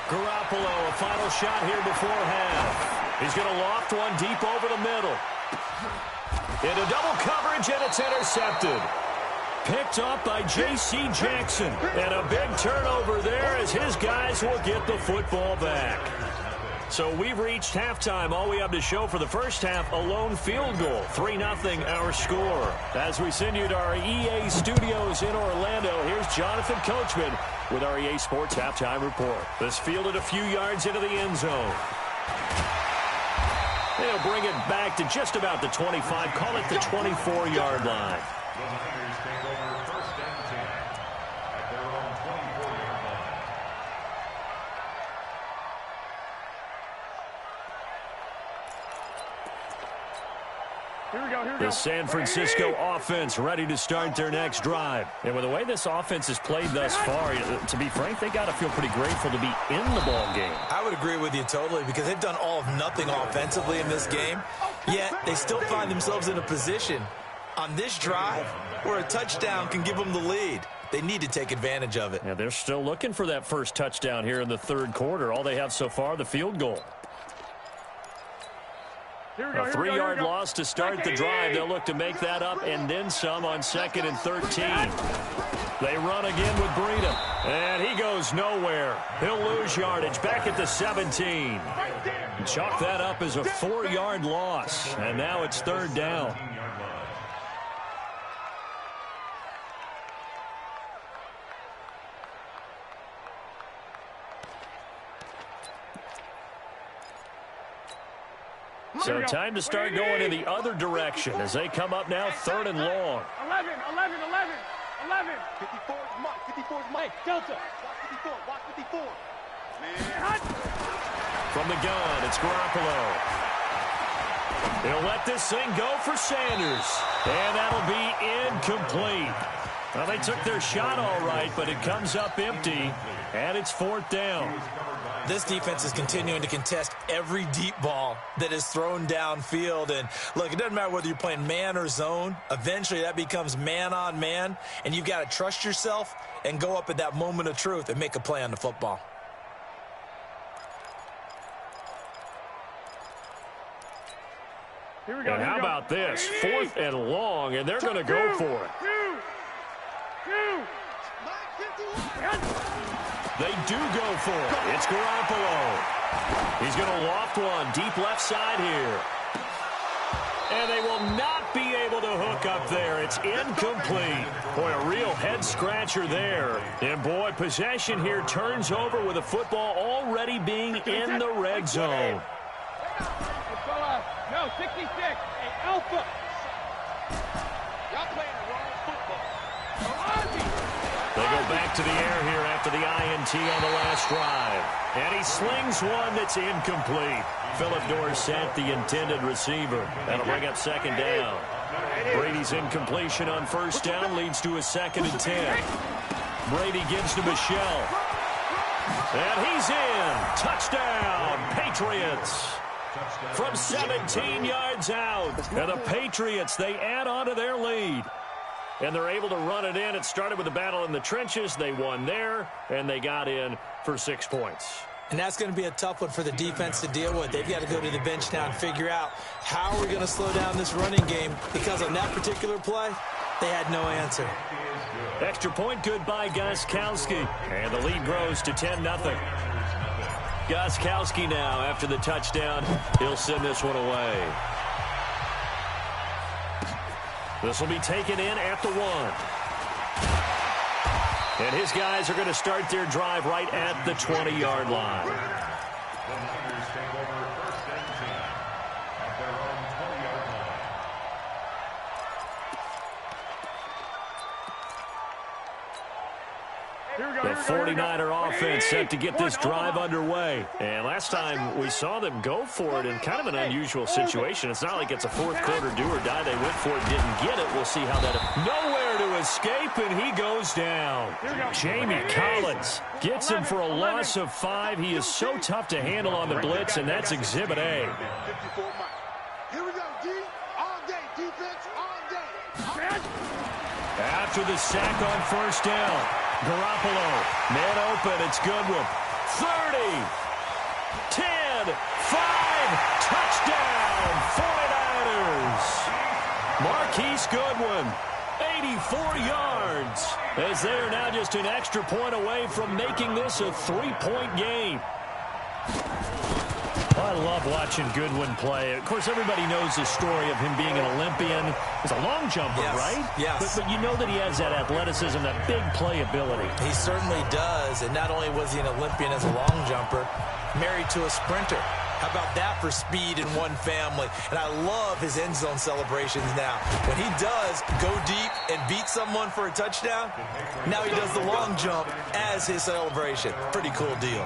Garoppolo, a final shot here before half. He's going to loft one deep over the middle. Into double coverage, and it's intercepted. Picked up by J.C. Jackson. And a big turnover there as his guys will get the football back. So we've reached halftime. All we have to show for the first half, a lone field goal. 3-0 our score. As we send you to our EA studios in Orlando, here's Jonathan Coachman with our EA Sports Halftime Report. This fielded a few yards into the end zone. They'll bring it back to just about the 25, call it the 24-yard line. The San Francisco offense ready to start their next drive. And with the way this offense has played thus far, to be frank, they got to feel pretty grateful to be in the ball game. I would agree with you totally because they've done all of nothing offensively in this game, yet they still find themselves in a position on this drive where a touchdown can give them the lead. They need to take advantage of it. Yeah, they're still looking for that first touchdown here in the third quarter. All they have so far, the field goal. A 3-yard loss to start the drive. They'll look to make that up and then some on 2nd and 13. They run again with Brady. And he goes nowhere. He'll lose yardage back at the 17. Chalk that up as a 4-yard loss. And now it's 3rd down. So time to start going in the other direction as they come up now 3rd and long. 11. 54 is Mike. Delta. Watch 54. Man. From the gun, it's Garoppolo. He'll let this thing go for Sanders. And that'll be incomplete. Well, they took their shot all right, but it comes up empty, and it's 4th down. This defense is continuing to contest every deep ball that is thrown downfield. And, look, it doesn't matter whether you're playing man or zone. Eventually, that becomes man-on-man, and you've got to trust yourself and go up at that moment of truth and make a play on the football. And how about this? 4th and long, and they're going to go for it. They do go for it. It's Garoppolo. He's going to loft one deep left side here. And they will not be able to hook up there. It's incomplete. Boy, a real head-scratcher there. And, boy, possession here turns over with the football already being in the red zone. No, 66. Hey, Alpha. Y'all playing the wrong football. They go back to the air here after the INT on the last drive. And he slings one that's incomplete. Philip Dorsett, the intended receiver. That'll bring up 2nd down. Brady's incompletion on 1st down leads to a 2nd and 10. Brady gives to Michelle. And he's in. Touchdown, Patriots. From 17 yards out. And the Patriots, they add on to their lead. And they're able to run it in. It started with a battle in the trenches. They won there, and they got in for 6 points. And that's going to be a tough one for the defense to deal with. They've got to go to the bench now and figure out how we're going to slow down this running game, because on that particular play, they had no answer. Extra point good by Gostkowski. And the lead grows to 10-0. Gostkowski now, after the touchdown, he'll send this one away. This will be taken in at the 1. And his guys are going to start their drive right at the 20-yard line. The Niners take over 1st and 10 at their own 20-yard line. The 49er offense set to get this drive underway. And last time we saw them go for it in kind of an unusual situation. It's not like it's a 4th quarter do or die. They went for it, didn't get it. We'll see how that... Nowhere to escape, and he goes down. Jamie Collins gets him for a loss of 5. He is so tough to handle on the blitz, and that's Exhibit A. Here we go, D. All day, defense, all day. After the sack on 1st down, Garoppolo, man open, it's Goodwin. 30, 10, 5, touchdown, 49ers. Marquise Goodwin, 84 yards, as they are now just an extra point away from making this a 3-point game. I love watching Goodwin play. Of course, everybody knows the story of him being an Olympian. He's a long jumper, right? Yes. But you know that he has that athleticism, that big playability. He certainly does. And not only was he an Olympian as a long jumper, married to a sprinter. How about that for speed in one family? And I love his end zone celebrations now. When he does go deep and beat someone for a touchdown, now he does the long jump as his celebration. Pretty cool deal.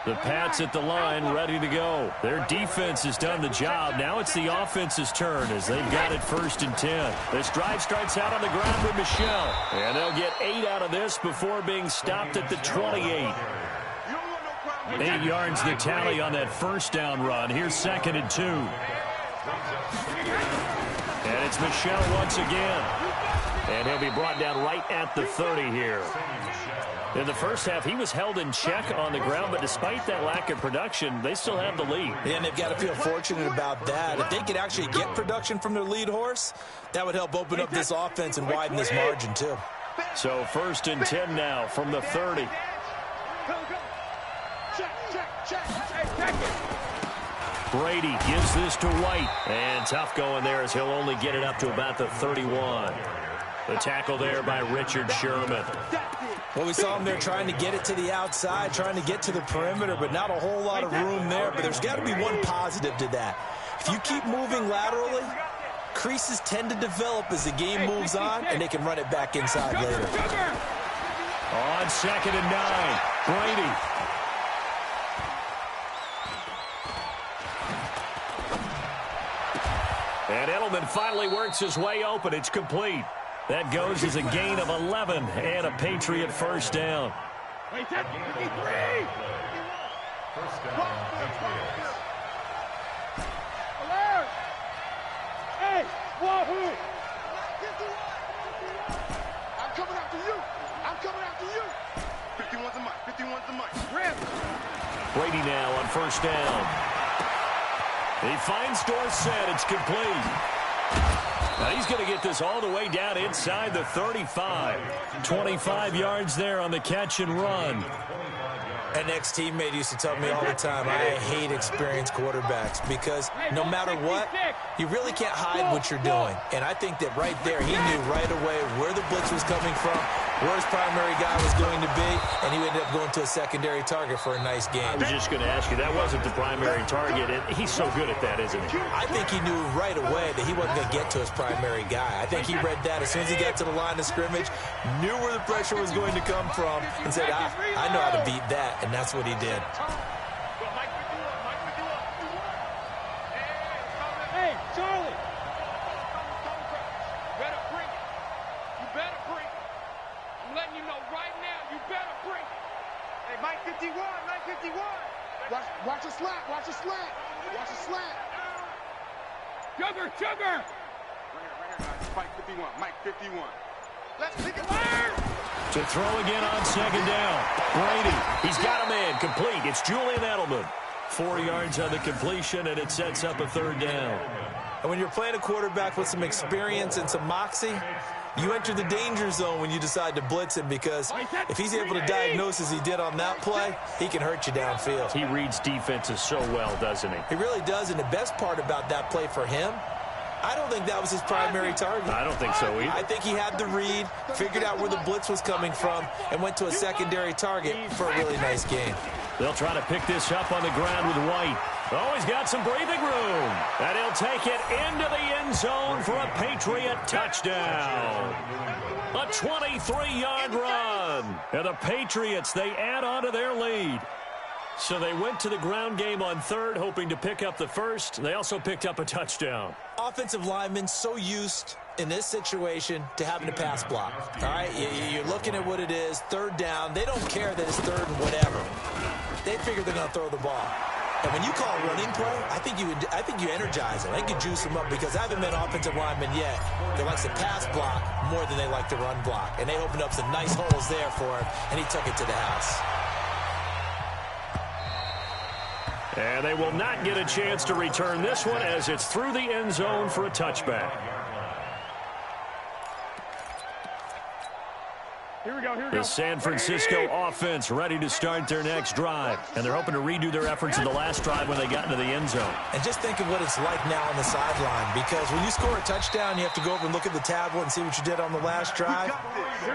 The Pats at the line, ready to go. Their defense has done the job. Now it's the offense's turn as they've got it 1st and 10. This drive starts out on the ground with Michel. And they'll get 8 out of this before being stopped at the 28. 8 yards the tally on that 1st down run. Here's 2nd and 2. And it's Michel once again. And he'll be brought down right at the 30 here. In the first half, he was held in check on the ground, but despite that lack of production, they still have the lead. And they've got to feel fortunate about that. If they could actually get production from their lead horse, that would help open up this offense and widen this margin, too. So 1st and 10 now from the 30. Brady gives this to White. And tough going there as he'll only get it up to about the 31. The tackle there by Richard Sherman. Well, we saw him there trying to get it to the outside, trying to get to the perimeter, but not a whole lot of room there. But there's got to be one positive to that. If you keep moving laterally, creases tend to develop as the game moves on, and they can run it back inside later. On 2nd and 9, Brady. And Edelman finally works his way open. It's complete. That goes as a gain of 11 and a Patriot 1st down. First down, Patriots. Alert! Hey, Wahoo! I'm coming after you. I'm coming after you. 51's the mic. 51's the mic. Rip. Brady now on 1st down. He finds Dorsett. It's complete. Now he's going to get this all the way down inside the 35. 25 yards there on the catch and run. An ex-teammate used to tell me all the time, I hate experienced quarterbacks because no matter what, you really can't hide what you're doing. And I think that right there, he knew right away where the blitz was coming from, where his primary guy was going to be, and he ended up going to a secondary target for a nice game. I was just going to ask you, that wasn't the primary target, and he's so good at that, isn't he? I think he knew right away that he wasn't going to get to his primary guy. I think he read that as soon as he got to the line of scrimmage, knew where the pressure was going to come from, and said, I know how to beat that, and that's what he did. Hey, Charlie. You better bring it. You better bring it. I'm letting you know right now, you better bring it. Hey, Mike 51, Mike 51. Watch a slant, watch a slant. Watch a slant. Sugar. Right here, guys. Mike 51, Mike 51. Let's pick it up. To throw again on 2nd down. Brady, he's got a man complete. It's Julian Edelman. 4 yards on the completion, and it sets up a 3rd down. And when you're playing a quarterback with some experience and some moxie, you enter the danger zone when you decide to blitz him because if he's able to diagnose as he did on that play, he can hurt you downfield. He reads defenses so well, doesn't he? He really does, and the best part about that play for him, I don't think that was his primary target. I don't think so either. I think he had the read, figured out where the blitz was coming from, and went to a secondary target for a really nice game. They'll try to pick this up on the ground with White. Oh, he's got some breathing room. And he'll take it into the end zone for a Patriot touchdown. A 23-yard run. And the Patriots, they add on to their lead. So they went to the ground game on 3rd, hoping to pick up the 1st. They also picked up a touchdown. Offensive linemen so used in this situation to having to pass block. All right, you're looking at what it is, 3rd down. They don't care that it's 3rd and whatever. They figure they're going to throw the ball. And when you call a running play, I think you energize them. I think you juice them up because I haven't met an offensive lineman yet that likes to pass block more than they like to run block. And they opened up some nice holes there for him, and he took it to the house. And they will not get a chance to return this one as it's through the end zone for a touchback. The San Francisco offense ready to start their next drive. And they're hoping to redo their efforts in the last drive when they got into the end zone. And just think of what it's like now on the sideline, because when you score a touchdown, you have to go over and look at the tablet and see what you did on the last drive.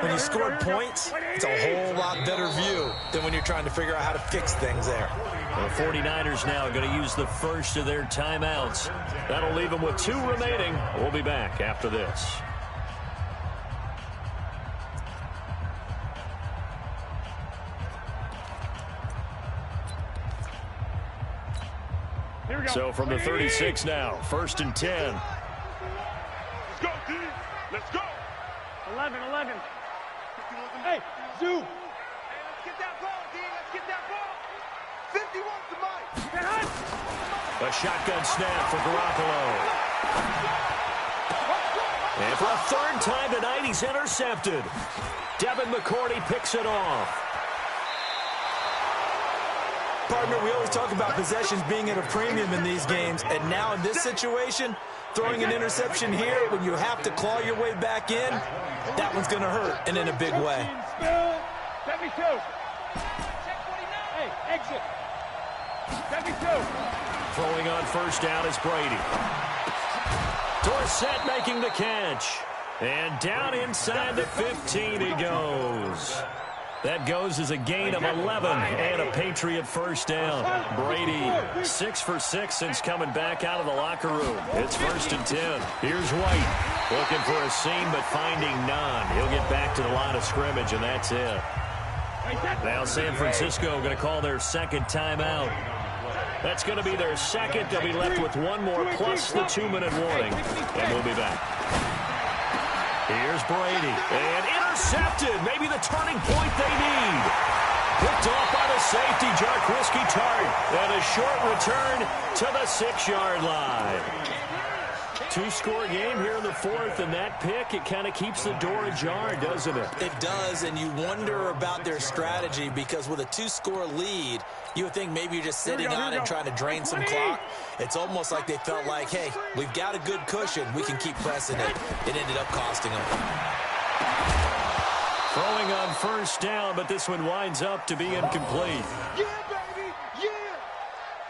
When you scored points, it's a whole lot better view than when you're trying to figure out how to fix things there. The 49ers now are going to use the first of their timeouts. That'll leave them with 2 remaining. We'll be back after this. So from the 36 now, 1st and 10. Let's go, D. Let's go. 11. Hey, Zoo. Hey, let's get that ball, D. Let's get that ball. 51's the mic. A shotgun snap for Garoppolo. And for a 3rd time tonight, he's intercepted. Devin McCourty picks it off. Partner, we always talk about possessions being at a premium in these games, and now in this situation, throwing an interception here when you have to claw your way back in, that one's going to hurt, and in a big way. 72. Hey, exit. 72. Throwing on 1st down is Brady. Dorsett making the catch. And down inside the 15 he goes. That goes as a gain of 11 and a Patriot 1st down. Brady, 6 for 6 since coming back out of the locker room. It's 1st and 10. Here's White looking for a seam but finding none. He'll get back to the line of scrimmage, and that's it. Now San Francisco going to call their 2nd timeout. That's going to be their 2nd. They'll be left with 1 more plus the 2-minute warning, and we'll be back. Here's Brady, and intercepted. Maybe the turning point they need. Picked off by the safety, Jarkowski Tart, and a short return to the 6-yard line. 2-score game here in the 4th, and that pick, it kind of keeps the door ajar, doesn't it? It does, and you wonder about their strategy, because with a 2-score lead, you would think maybe you're just sitting on and trying to drain some clock. It's almost like they felt like, hey, we've got a good cushion. We can keep pressing it. It ended up costing them. Throwing on 1st down, but this one winds up to be incomplete. Yeah, baby, yeah.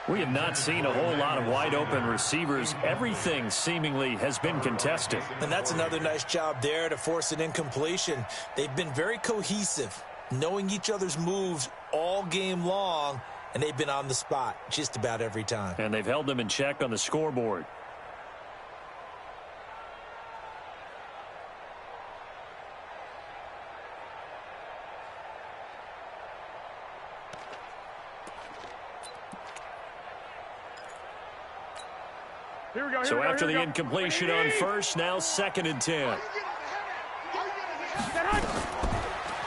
We have not seen a whole lot of wide-open receivers. Everything seemingly has been contested. And that's another nice job there to force an incompletion. They've been very cohesive, knowing each other's moves all game long, and they've been on the spot just about every time. And they've held them in check on the scoreboard. So after the incompletion on 1st, now 2nd and 10.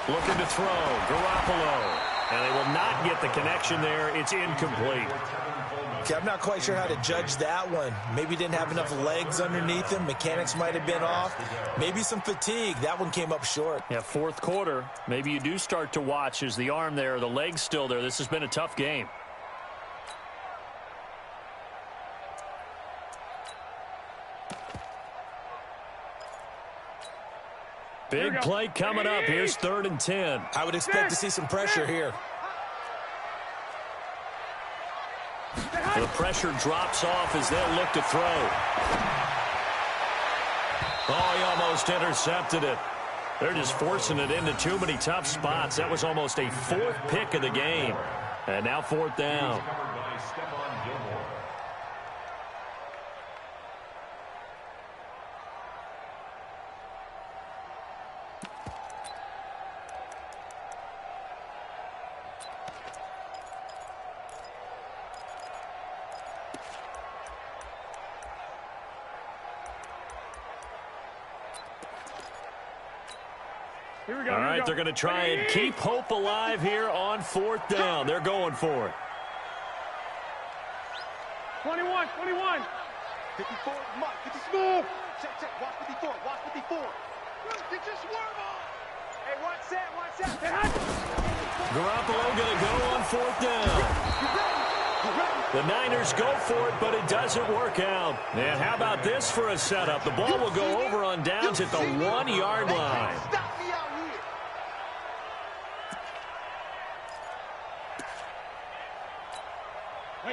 Looking to throw, Garoppolo. And they will not get the connection there. It's incomplete. Okay, I'm not quite sure how to judge that one. Maybe didn't have enough legs underneath him. Mechanics might have been off. Maybe some fatigue. That one came up short. Yeah, 4th quarter. Maybe you do start to watch as the arm there, the leg's still there. This has been a tough game. Big play coming up. Here's 3rd and 10. I would expect to see some pressure here. The pressure drops off as they'll look to throw. Oh, he almost intercepted it. They're just forcing it into too many tough spots. That was almost a 4th pick of the game. And now 4th down. All right, they're going to try and keep hope alive here on 4th down. They're going for it. 21. 54, Mike, get your smooth. Check, watch 54, watch 54. Get your swerve on. Hey, watch that. Garoppolo going to go on 4th down. The Niners go for it, but it doesn't work out. And how about this for a setup? The ball will go over on downs at the 1-yard line.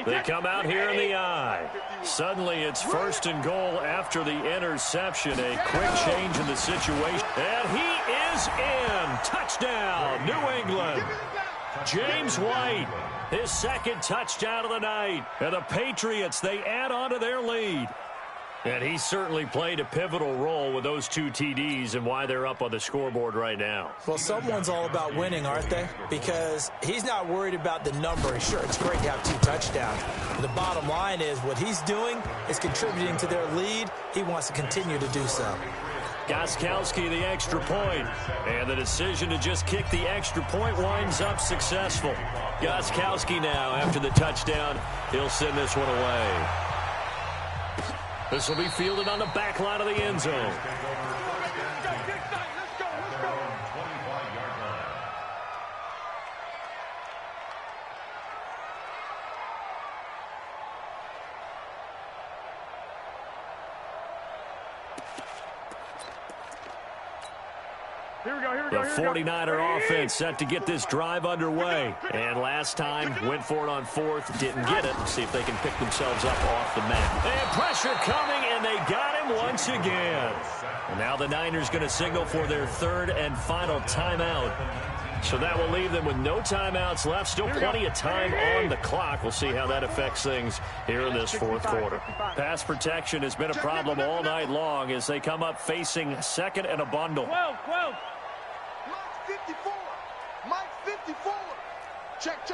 They come out here in the I. Suddenly it's 1st and goal after the interception. A quick change in the situation. And he is in. Touchdown, New England. James White, his 2nd touchdown of the night. And the Patriots, they add on to their lead. And he certainly played a pivotal role with those 2 TDs and why they're up on the scoreboard right now. Well, someone's all about winning, aren't they? Because he's not worried about the number. Sure, it's great to have 2 touchdowns. But the bottom line is what he's doing is contributing to their lead. He wants to continue to do so. Gostkowski, the extra point. And the decision to just kick the extra point winds up successful. Gostkowski now, after the touchdown, he'll send this one away. This will be fielded on the back line of the end zone. The 49er offense set to get this drive underway. And last time, went for it on 4th, didn't get it. See if they can pick themselves up off the mat. And pressure coming, and they got him once again. And now the Niners going to signal for their 3rd and final timeout. So that will leave them with no timeouts left. Still plenty of time on the clock. We'll see how that affects things here in this 4th quarter. Pass protection has been a problem all night long as they come up facing 2nd and a bundle. 12. Mike 54. Mike 54. Check.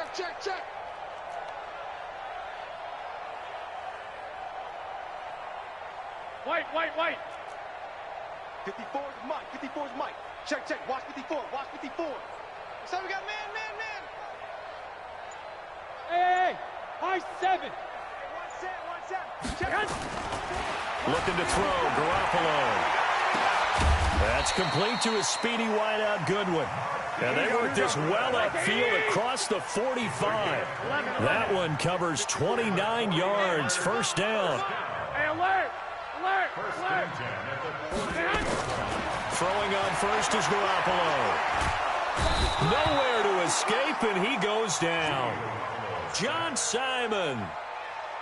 White. 54 is Mike. Check. Watch 54. So we got man. Hey. High 7. One set. Check. Looking to throw, Garoppolo. That's complete to his speedy wideout, Goodwin. And they work this well upfield across the 45. That one covers 29 yards, 1st down. Hey, alert. Throwing on 1st is Garoppolo. Nowhere to escape, and he goes down. John Simon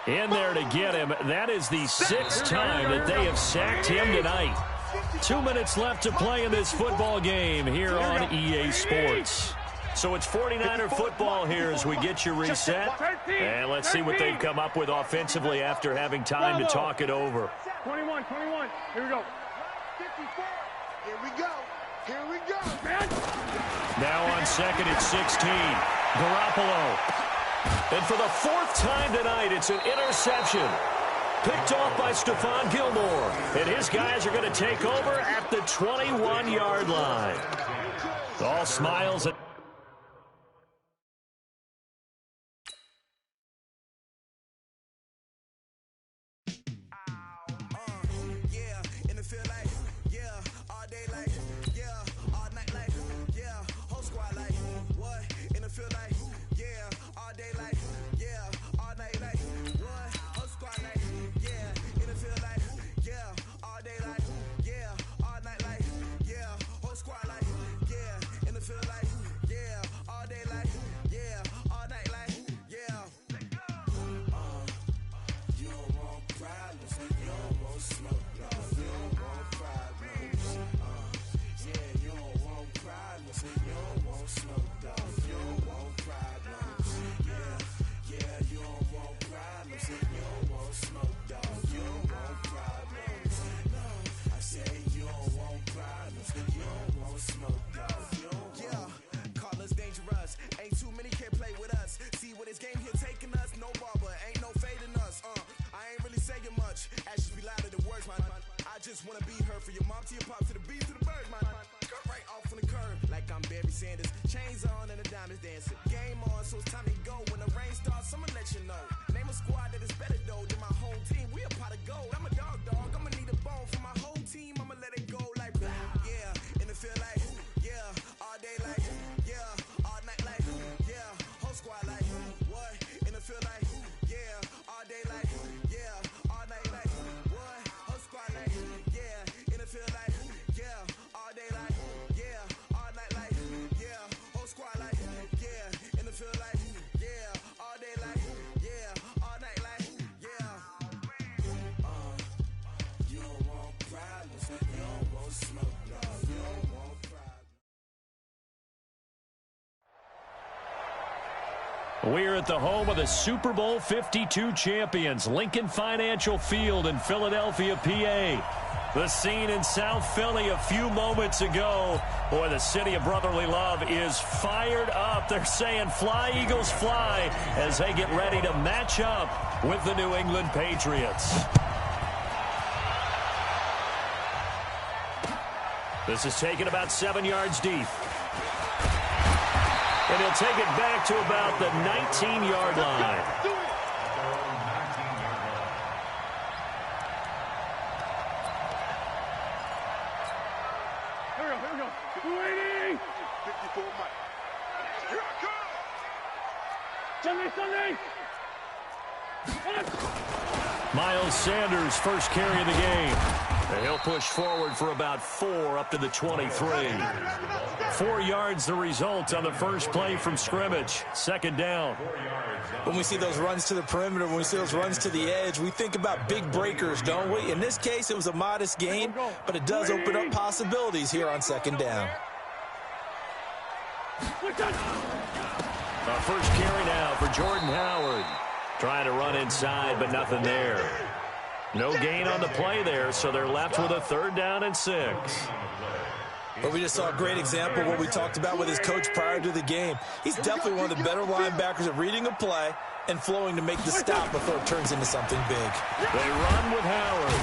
in there to get him. That is the 6th time that they have sacked him tonight. 2 minutes left to play in this football game here on EA Sports. So it's 49er football here as we get you reset. And let's see what they've come up with offensively after having time to talk it over. 21. Here we go. 54. Here we go. Man. Now on 2nd and 16. Garoppolo. And for the 4th time tonight, it's an interception. Picked off by Stephon Gilmore. And his guys are going to take over at the 21-yard line. All smiles. Feel like We're at the home of the Super Bowl 52 champions, Lincoln Financial Field in Philadelphia, PA. The scene in South Philly a few moments ago. Boy, the city of brotherly love is fired up. They're saying, "Fly, Eagles, fly," as they get ready to match up with the New England Patriots. This is taken about 7 yards deep. And he'll take it back to about the 19-yard line. Here we go. 280. 54 Mike. Here I Sunday. Miles Sanders, first carry of the game. And he'll push forward for about 4 up to the 23. 4 yards the result on the first play from scrimmage. Second down. When we see those runs to the perimeter, when we see those runs to the edge, we think about big breakers, don't we? In this case, it was a modest gain, but it does open up possibilities here on second down. Our first carry now for Jordan Howard. Trying to run inside, but nothing there. No gain on the play there, so they're left with a 3rd down and 6. But we just saw a great example of what we talked about with his coach prior to the game. He's definitely one of the better linebackers at reading a play and flowing to make the stop before it turns into something big. They run with Howard.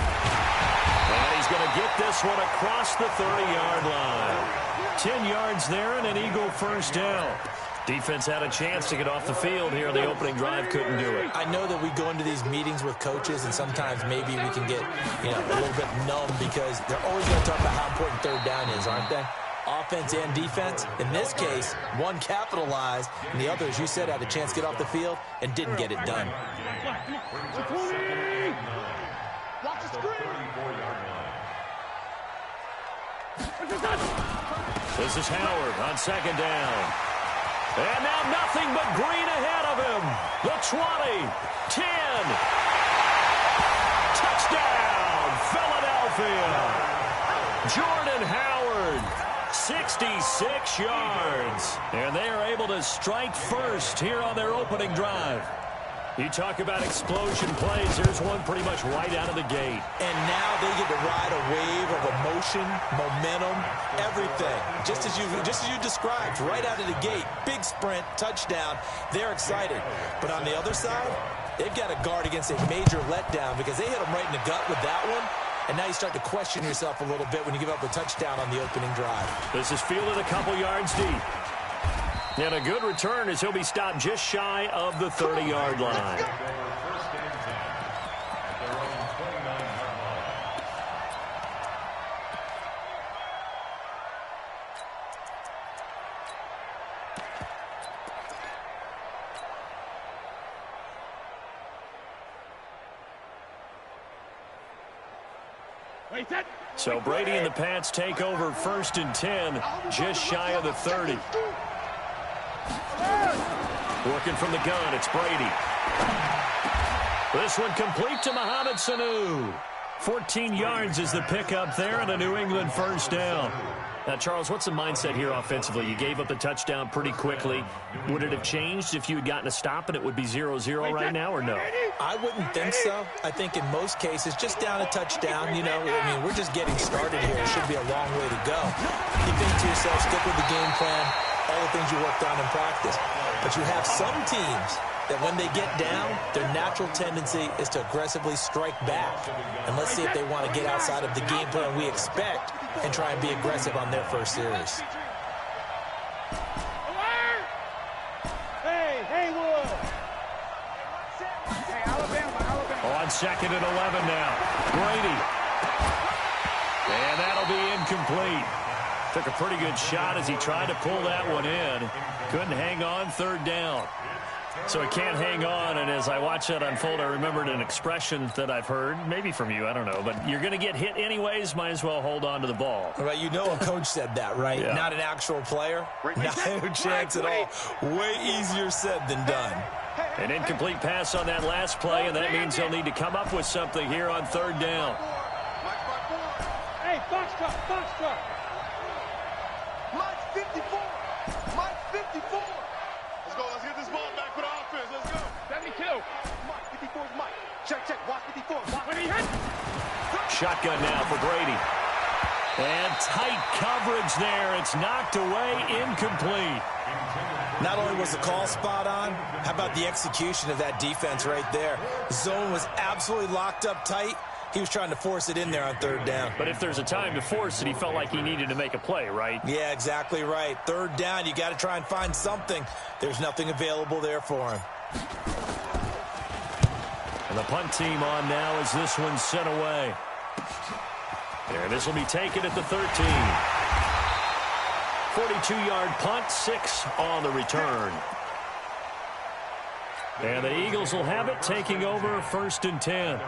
And he's going to get this one across the 30-yard line. 10 yards there and an Eagle first down. Defense had a chance to get off the field here. The opening drive couldn't do it. I know that we go into these meetings with coaches, and sometimes maybe we can get, a little bit numb because they're always going to talk about how important 3rd down is, aren't they? Offense and defense. In this case, one capitalized, and the other, as you said, had a chance to get off the field and didn't get it done. Watch the screen. This is Howard on second down. And now nothing but green ahead of him. The 20, 10. Touchdown, Philadelphia. Jordan Howard, 66 yards. And they are able to strike first here on their opening drive. You talk about explosion plays. There's one pretty much right out of the gate. And now they get to ride a wave of emotion, momentum, everything. Just as you described, right out of the gate. Big sprint, touchdown. They're excited. But on the other side, they've got to guard against a major letdown because they hit them right in the gut with that one. And now you start to question yourself a little bit when you give up a touchdown on the opening drive. This is fielded a couple yards deep. And a good return as he'll be stopped just shy of the 30-yard line. So Brady and the Pats take over 1st and 10, just shy of the 30. Working from the gun, it's Brady. This one complete to Mohamed Sanu. 14 yards is the pickup there and a New England first down. Now, Charles, what's the mindset here offensively? You gave up the touchdown pretty quickly. Would it have changed if you had gotten a stop and it would be 0-0 right now, or no? I wouldn't think so. I think in most cases, just down a touchdown, we're just getting started here. It should be a long way to go. You think to yourself, stick with the game plan, all the things you worked on in practice. But you have some teams that when they get down, their natural tendency is to aggressively strike back. And let's see if they want to get outside of the game plan we expect and try and be aggressive on their first series. Hey, Haywood. Hey, Alabama. On 2nd and 11 now. Brady. And that'll be incomplete. Took a pretty good shot as he tried to pull that one in. Couldn't hang on, 3rd down. So he can't hang on, and as I watch that unfold, I remembered an expression that I've heard, maybe from you, I don't know, but you're going to get hit anyways, might as well hold on to the ball. Right, a coach said that, right? Yeah. Not an actual player. No chance at all. Way easier said than done. An incomplete pass on that last play, and that means they'll need to come up with something here on 3rd down. Hey, Foxtrot. Mike 54. Let's go. Let's get this ball back for the Shotgun now for Brady. And tight coverage there. It's knocked away, incomplete. Not only was the call spot on, how about the execution of that defense right there? The zone was absolutely locked up tight. He was trying to force it in there on third down. But if there's a time to force it, he felt like he needed to make a play, right? Yeah, exactly right. Third down, you got to try and find something. There's nothing available there for him. And the punt team on now as this one's sent away. And this will be taken at the 13. 42-yard punt, 6 on the return. And the Eagles will have it, taking over 1st and 10.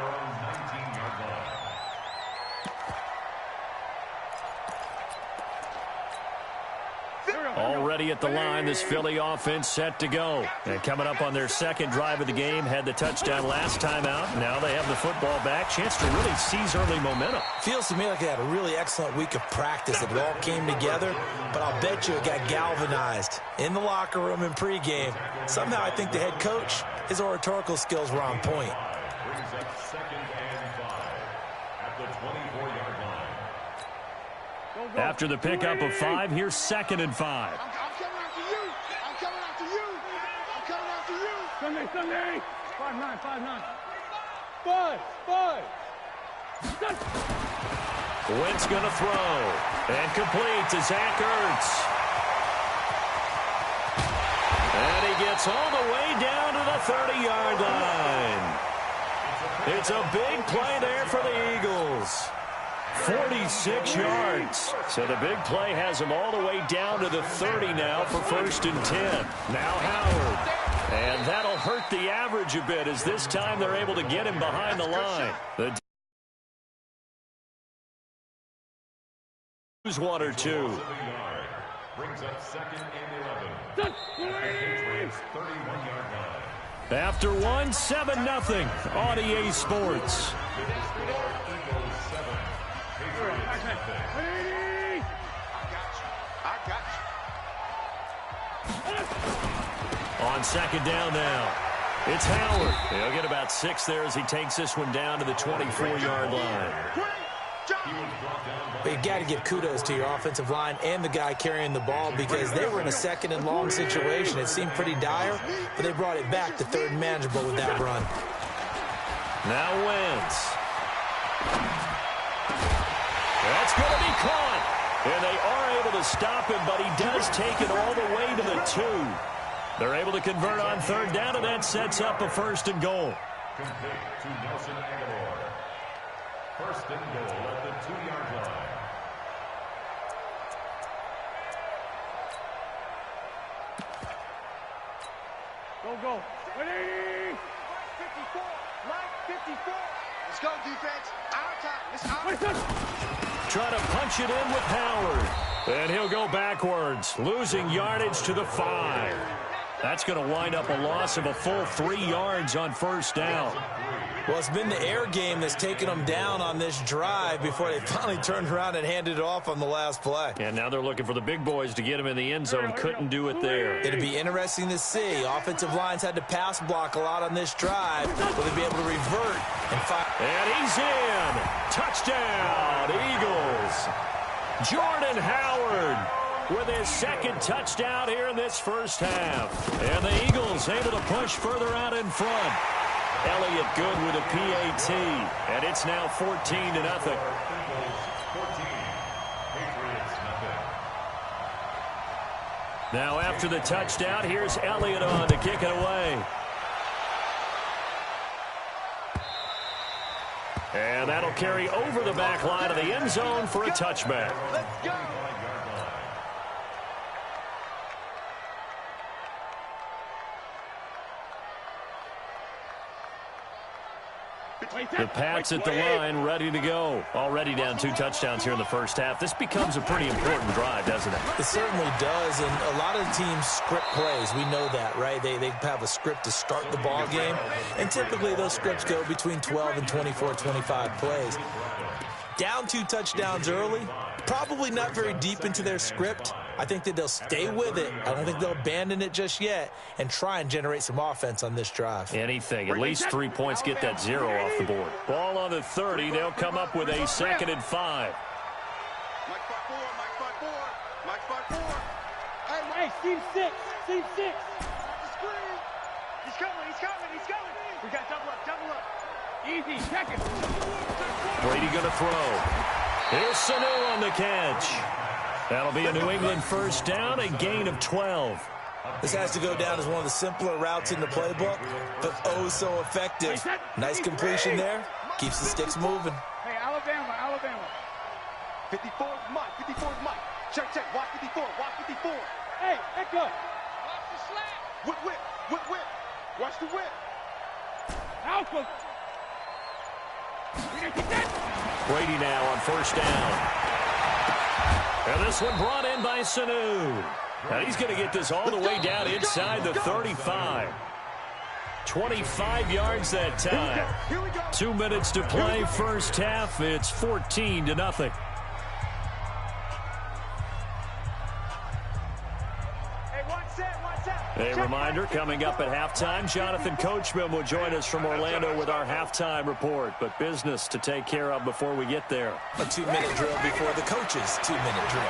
Already at the line, this Philly offense set to go. And coming up on their second drive of the game, had the touchdown last time out. Now they have the football back. Chance to really seize early momentum. Feels to me like they had a really excellent week of practice. It all came together, but I'll bet you it got galvanized in the locker room in pregame. Somehow I think the head coach, his oratorical skills were on point. Brings up 2nd and 5 at the 24-yard line. After the pickup of 5, here's 2nd and 5. I'm coming after you. I'm coming after you. I'm coming after you. Sunday. 5-9, 5-9. 5. Wentz going to throw. And complete to Zach Ertz. And he gets all the way down to the 30-yard line. It's a big play there for the Eagles. 46 yards. So the big play has him all the way down to the 30 now for 1st and 10. Now Howard. And that'll hurt the average a bit as this time they're able to get him behind the line. The lose 1 or 2. Brings up 2nd and 11. 31-yard line. After 1, 7-0 on EA Sports. On 2nd down now, it's Howard. He'll get about 6 there as he takes this one down to the 24-yard line. But you got to give kudos to your offensive line and the guy carrying the ball because they were in a 2nd and long situation. It seemed pretty dire, but they brought it back to 3rd and manageable with that run. Now Wentz. That's going to be caught. And they are able to stop him, but he does take it all the way to the 2. They're able to convert on 3rd down, and that sets up a 1st and goal. Complete to Nelson Aguilar. 1st and goal at the 2-yard line. Go. 54. 54. Let's go, defense. Our time. It's our time. Try to punch it in with Howard. And he'll go backwards, losing yardage to the 5. That's going to wind up a loss of a full 3 yards on 1st down. Well, it's been the air game that's taken them down on this drive before they finally turned around and handed it off on the last play. And now they're looking for the big boys to get him in the end zone. Couldn't do it there. It'll be interesting to see. Offensive lines had to pass block a lot on this drive. Will they be able to revert and fire? And he's in. Touchdown, Eagles. Jordan Howard with his 2nd touchdown here in this 1st half. And the Eagles able to push further out in front. Elliott good with a PAT. And it's now 14-0. Now after the touchdown, here's Elliott on to kick it away. And that'll carry over the back line of the end zone for a touchback. Let's go. The Pats at the line, ready to go. Already down 2 touchdowns here in the 1st half. This becomes a pretty important drive, doesn't it? It certainly does, and a lot of teams script plays. We know that, right? They have a script to start the ball game, and typically those scripts go between 12 and 24, 25 plays. Down 2 touchdowns early, probably not very deep into their script, I think that they'll stay with it. I don't think they'll abandon it just yet and try and generate some offense on this drive. Anything. At least 3 points get that 0 off the board. Ball on the 30. They'll come up with a 2nd and 5. Mike 5-4, Mike 5-4, Mike 5-4. Hey, Steve 6, Steve 6. He's coming, he's coming, he's coming. We got double up, double up. Easy, check it. Brady going to throw. Here's Sanu on the catch. That'll be a New England first down, a gain of 12. This has to go down as one of the simpler routes in the playbook, but oh so effective. Nice completion there. Keeps the sticks moving. Hey, Alabama, Alabama. 54 is Mike, 54 is Mike. Check, check, watch 54, watch 54. Hey, echo. Watch the slant. Whip, whip, whip, whip. Watch the whip. Alpha. Brady now on first down. And this one brought in by Sanu. Now he's going to get this all the way down inside the 35. 25 yards that time. 2 minutes to play first half. It's 14-0. A reminder, coming up at halftime, Jonathan Coachman will join us from Orlando with our halftime report. But business to take care of before we get there. A 2-minute drill before the coach's 2-minute drill.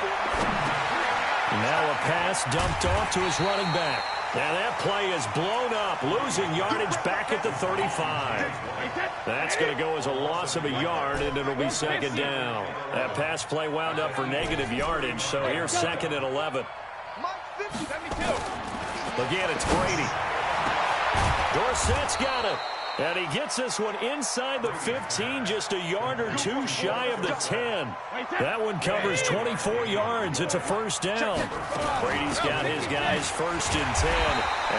Now a pass dumped off to his running back. And that play is blown up, losing yardage back at the 35. That's going to go as a loss of a yard, and it'll be 2nd down. That pass play wound up for negative yardage, so here's 2nd and 11. Again, it's Brady. Dorsett's got it. And he gets this one inside the 15, just a yard or 2 shy of the 10. That one covers 24 yards. It's a first down. Brady's got his guys 1st and 10.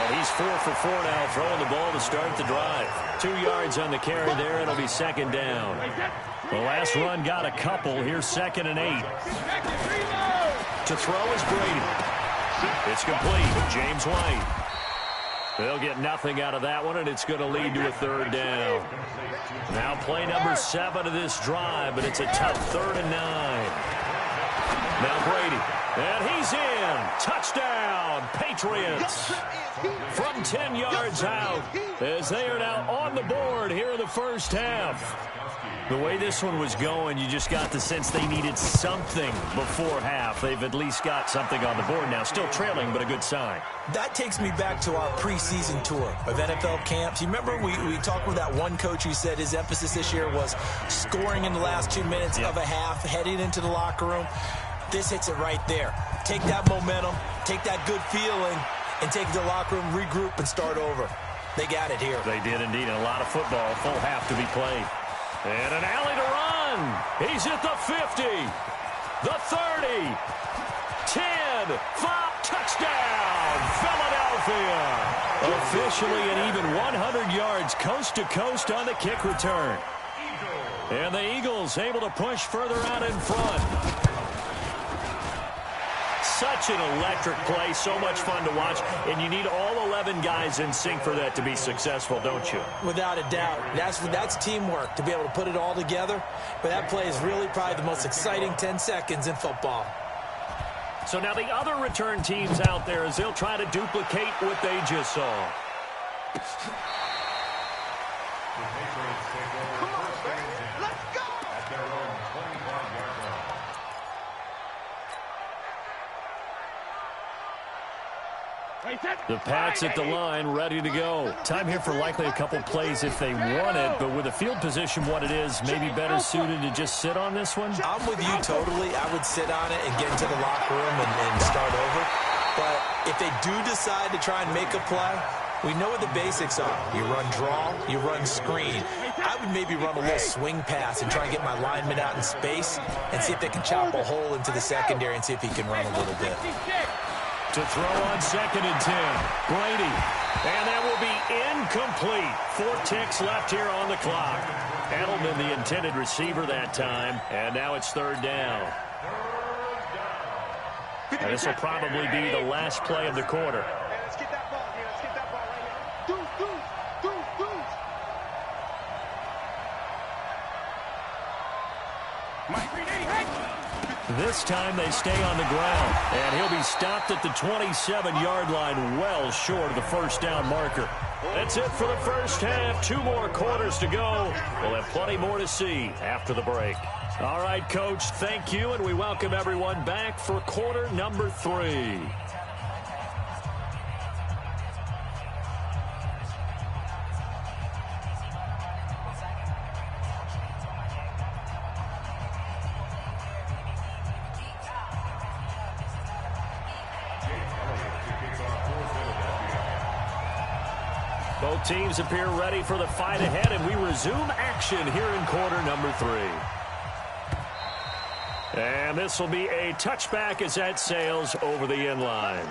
And he's 4 for 4 now, throwing the ball to start the drive. 2 yards on the carry there. It'll be 2nd down. The last run got a couple. Here's 2nd and 8. To throw is Brady. It's complete. James White. They'll get nothing out of that one, and it's going to lead to a 3rd down. Now play number 7 of this drive, but it's a tough 3rd and 9. Now Brady, and he's in. Touchdown, Patriots. From 10 yards out, as they are now on the board here in the first half. The way this one was going, you just got the sense they needed something before half. They've at least got something on the board now. Still trailing, but a good sign. That takes me back to our preseason tour of NFL camps. You remember we talked with that one coach who said his emphasis this year was scoring in the last 2 minutes of a half, heading into the locker room. This hits it right there. Take that momentum, take that good feeling, and take it to the locker room, regroup, and start over. They got it here. They did indeed. And a lot of football, full half to be played. And an alley to run. He's at the 50, the 30, 10, 5, touchdown, Philadelphia. Officially an even 100 yards coast to coast on the kick return. And the Eagles able to push further out in front. Such an electric play, so much fun to watch, and you need all 11 guys in sync for that to be successful, don't you? Without a doubt. That's teamwork, to be able to put it all together. But that play is really probably the most exciting 10 seconds in football. So now the other return teams out there as they'll try to duplicate what they just saw. The Pats at the line, ready to go. Time here for likely a couple plays if they want it, but with the field position what it is, maybe better suited to just sit on this one? I'm with you totally. I would sit on it and get into the locker room and start over. But if they do decide to try and make a play, we know what the basics are. You run draw, you run screen. I would maybe run a little swing pass and try and get my lineman out in space and see if they can chop a hole into the secondary and see if he can run a little bit. To throw on 2nd and 10, Brady. And that will be incomplete. 4 ticks left here on the clock. Edelman, the intended receiver that time. And now it's 3rd down. And this will probably be the last play of the quarter. Let's get that ball here. Let's get that ball right here. This time they stay on the ground. And he'll be stopped at the 27-yard line, well short of the first down marker. That's it for the first half. 2 more quarters to go. We'll have plenty more to see after the break. All right, Coach, thank you, and we welcome everyone back for quarter number 3. Both teams appear ready for the fight ahead, and we resume action here in quarter number 3. And this will be a touchback as that sails over the end line.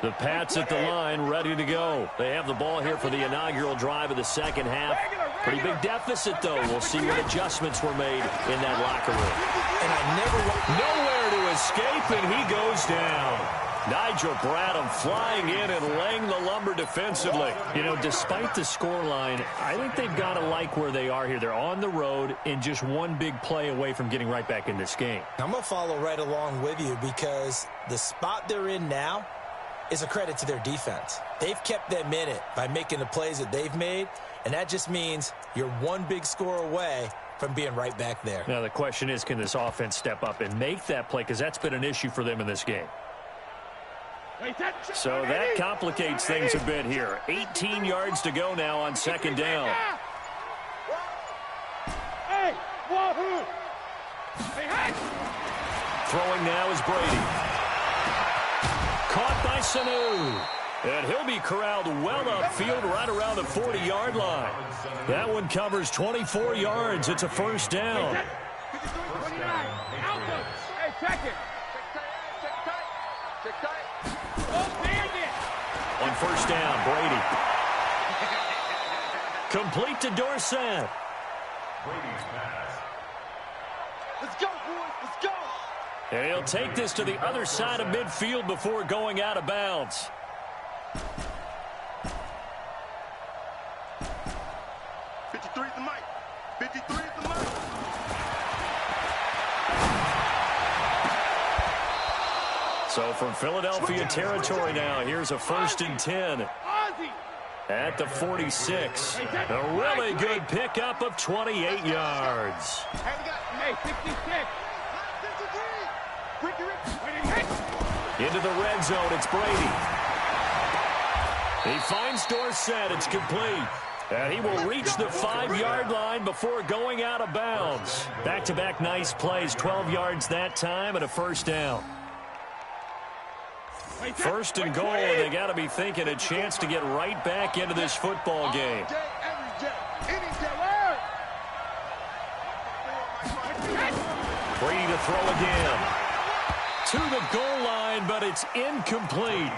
The Pats at the line, ready to go. They have the ball here for the inaugural drive of the second half. Pretty big deficit, though. We'll see what adjustments were made in that locker room. And nowhere to escape, and he goes down. Nigel Bradham flying in and laying the lumber defensively. You know, despite the scoreline, I think they've got to like where they are here. They're on the road and just one big play away from getting right back in this game. I'm going to follow right along with you because the spot they're in now is a credit to their defense. They've kept them in it by making the plays that they've made, and that just means you're one big score away from being right back there. Now, the question is, can this offense step up and make that play? Because that's been an issue for them in this game. So that complicates things a bit here. 18 yards to go now on second down. Throwing now is Brady. Caught by Sanu. And he'll be corralled well upfield right around the 40-yard line. That one covers 24 yards. It's a first down. Hey, check it. Check tight. Oh, dang it. On first down, Brady. Complete to Dorsett. Brady's pass. Let's go, boys. Let's go. And he'll take this to the other side of midfield before going out of bounds. So from Philadelphia territory now, here's a 1st and 10 at the 46. A really good pickup of 28 yards. Hey, 66. Into the red zone, it's Brady. He finds Dorsett, it's complete. And he will reach the 5-yard line before going out of bounds. Back-to-back nice plays, 12 yards that time and a first down. First and goal, and they got to be thinking a chance to get right back into this football game. Brady to throw again. To the goal line, but it's incomplete.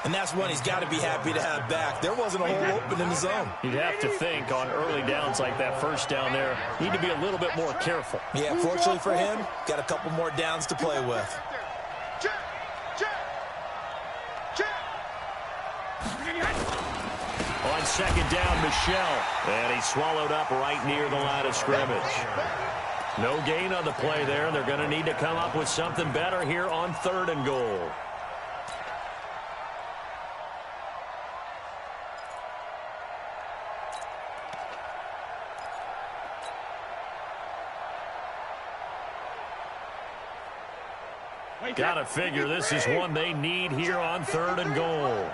And that's one he's got to be happy to have back. There wasn't a hole open in the zone. You'd have to think on early downs like that first down there, need to be a little bit more careful. Yeah, fortunately for him, got a couple more downs to play with. On second down, Michelle. And he swallowed up right near the line of scrimmage. No gain on the play there. They're going to need to come up with something better here on 3rd and goal. Got to figure this is one they need here on 3rd and goal.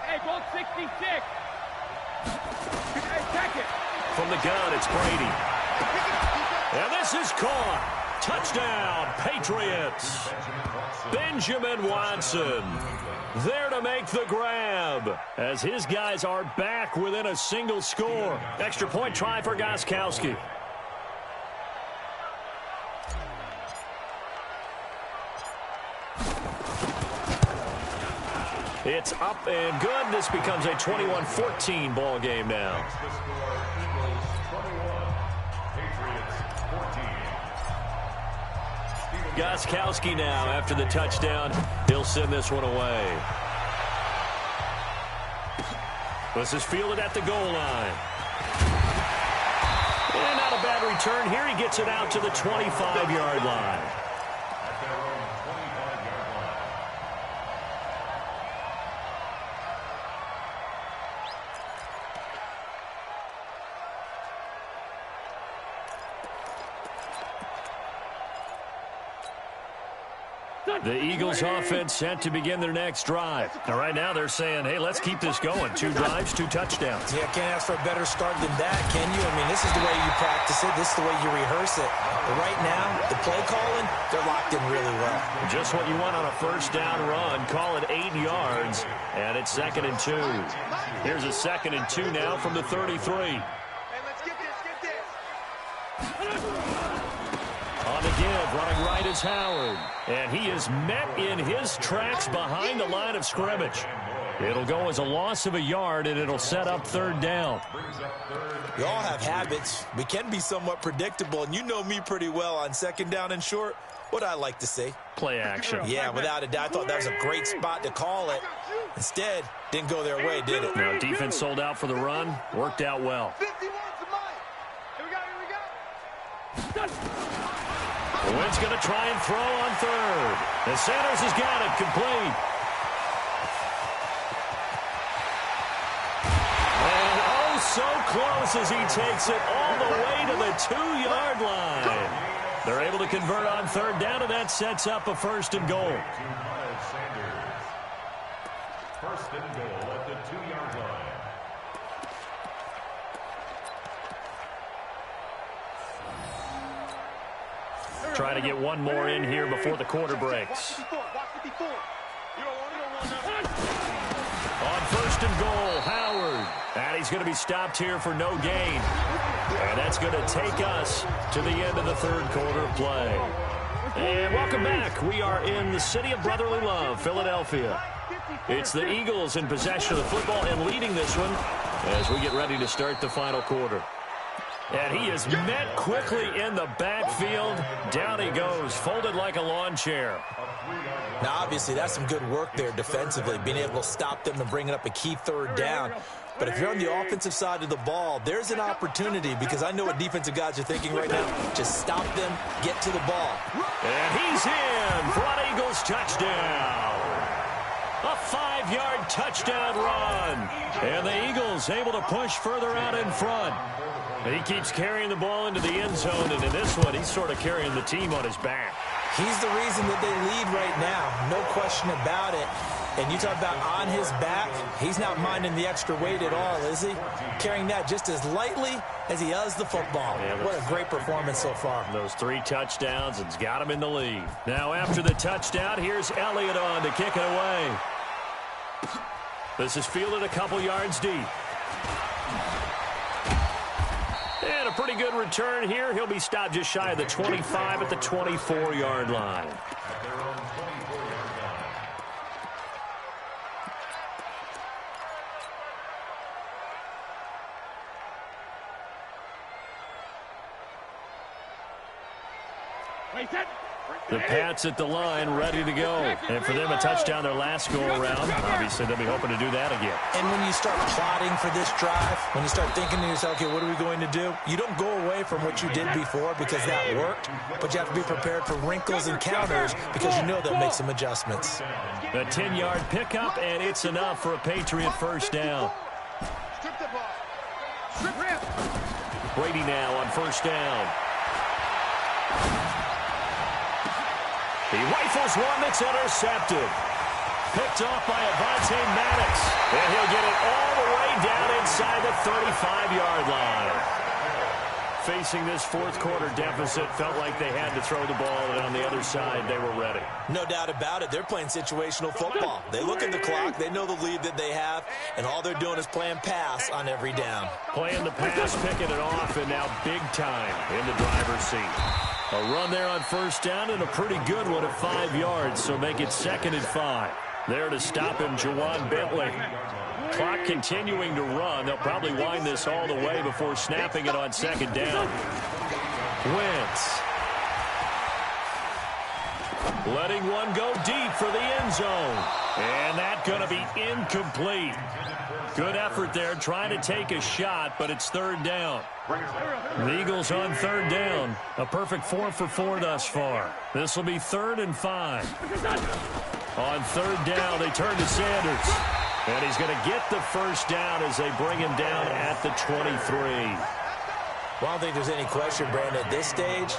Hey, goal 66. Hey, check it. From the gun, it's Brady. And this is caught. Touchdown, Patriots. Benjamin Watson there to make the grab as his guys are back within a single score. Extra point try for Gostkowski. It's up and good. This becomes a 21-14 ball game now. The score, Eagles 21, Patriots 14. Gostkowski now after the touchdown. He'll send this one away. This is fielded at the goal line. And not a bad return here. He gets it out to the 25-yard line. At their own 25-yard line. The Eagles offense set to begin their next drive. Now, right now they're saying, hey, let's keep this going. 2 drives, 2 touchdowns. Yeah, can't ask for a better start than that, can you? I mean, this is the way you practice it. This is the way you rehearse it. But right now, the play calling, they're locked in really well. Just what you want on a first down run. Call it 8 yards, and it's 2nd and 2. Here's a 2nd and 2 now from the 33. Hey, let's get this. On the give, running right is Howard. And he is met in his tracks behind the line of scrimmage. It'll go as a loss of a yard, and it'll set up 3rd down. We all have habits. We can be somewhat predictable, and you know me pretty well on 2nd down and short. What I like to say? Play action. Yeah, without a doubt. I thought that was a great spot to call it. Instead, didn't go their way, did it? Now, defense sold out for the run. Worked out well. 51 to Mike. Here we go. Wynn's going to try and throw on 3rd. And Sanders has got it complete. And oh, so close as he takes it all the way to the 2-yard line. They're able to convert on 3rd down, and that sets up a 1st and goal. Sanders. 1st and goal at the 2-yard line. Try to get one more in here before the quarter breaks. On 1st and goal, Howard. And he's going to be stopped here for no gain. And that's going to take us to the end of the 3rd quarter of play. And welcome back. We are in the city of brotherly love, Philadelphia. It's the Eagles in possession of the football and leading this one as we get ready to start the final quarter. And he is met quickly in the backfield. Down he goes, folded like a lawn chair. Now, obviously, that's some good work there defensively, being able to stop them and bringing up a key 3rd down. But if you're on the offensive side of the ball, there's an opportunity, because I know what defensive guys are thinking right now. Just stop them, get to the ball. And he's in for an Eagles touchdown. A 5-yard touchdown run. And the Eagles able to push further out in front. He keeps carrying the ball into the end zone, and in this one, he's sort of carrying the team on his back. He's the reason that they lead right now, no question about it. And you talk about on his back, he's not minding the extra weight at all, is he? Carrying that just as lightly as he does the football. Yeah, what a great performance so far. Those 3 touchdowns, and's got him in the lead. Now after the touchdown, here's Elliott on to kick it away. This is fielded a couple yards deep. And a pretty good return here. He'll be stopped just shy of the 25 at the 24-yard line. At their own 24-yard line. The Pats at the line, ready to go. And for them, a touchdown their last go-around. Obviously, they'll be hoping to do that again. And when you start plotting for this drive, when you start thinking to yourself, okay, what are we going to do? You don't go away from what you did before because that worked, but you have to be prepared for wrinkles and counters because you know they'll make some adjustments. A 10-yard pickup, and it's enough for a Patriot 1st down. Brady now on 1st down. He rifles one that's intercepted. Picked off by Avonte Maddox. And he'll get it all the way down inside the 35-yard line. Facing this 4th quarter deficit, felt like they had to throw the ball, and on the other side, they were ready. No doubt about it. They're playing situational football. They look at the clock. They know the lead that they have, and all they're doing is playing pass on every down. Playing the pass, picking it off, and now big time in the driver's seat. A run there on 1st down, and a pretty good one at 5 yards, so make it 2nd and 5. There to stop him, Jawan Bentley. Clock continuing to run. They'll probably wind this all the way before snapping it on second down. Wentz. Letting one go deep for the end zone. And that's going to be incomplete. Good effort there, trying to take a shot, but it's third down. The Eagles on third down. A perfect 4 for 4 thus far. This will be 3rd and 5. On third down, they turn to Sanders. And he's going to get the first down as they bring him down at the 23. Well, I don't think there's any question, Brandon, at this stage,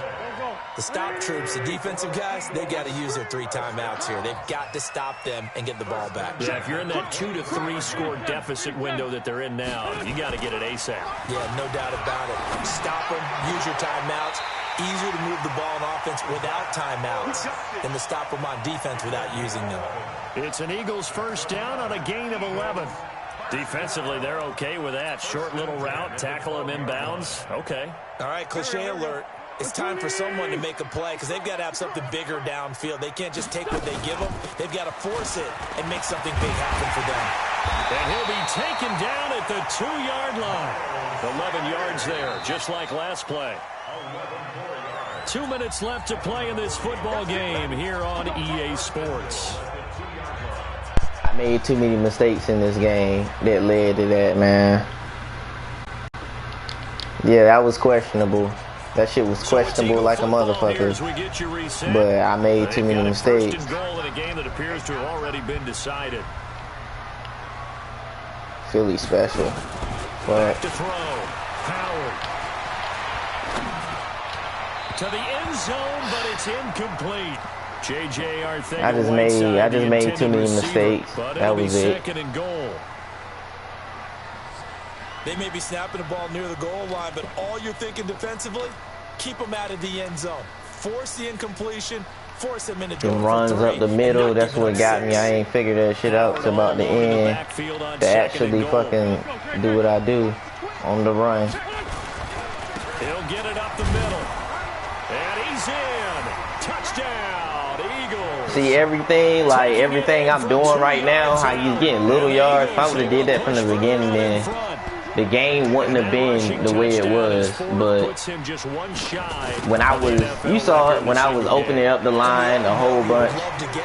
the stop troops, the defensive guys, they've got to use their 3 timeouts here. They've got to stop them and get the ball back. Yeah, if you're in that 2 to 3 score deficit window that they're in now, you got to get it ASAP. Yeah, no doubt about it. Stop them, use your timeouts. Easier to move the ball on offense without timeouts than to stop them on defense without using them. It's an Eagles first down on a gain of 11. Defensively, they're okay with that. Short little route, tackle him inbounds. Okay. All right, cliche alert. It's time for someone to make a play because they've got to have something bigger downfield. They can't just take what they give them. They've got to force it and make something big happen for them. And he'll be taken down at the 2-yard line. 11 yards there, just like last play. 2 minutes left to play in this football game here on EA Sports. I made too many mistakes in this game that led to that, man. Yeah, that was questionable. That shit was questionable like a motherfucker. But I made too many mistakes. First and goal in a game that appears to have already been decided. Philly special. But to throw. Howard. To the end zone, but it's incomplete. J.J. I just made too many mistakes. That was it. Second and goal. They may be snapping the ball near the goal line, but all you're thinking defensively, keep them out of the end zone. Force the incompletion, force them into the runs up the middle. That's what got me. I ain't figured that shit out till about the end to actually fucking do what I do on the run. He'll get it up the middle. And he's in. Touchdown, Eagles. See, everything I'm doing right now, how you getting little yards, if I would have did that from the beginning, then the game wouldn't have been the way it was. But when I was, you saw it, when I was opening up the line a whole bunch,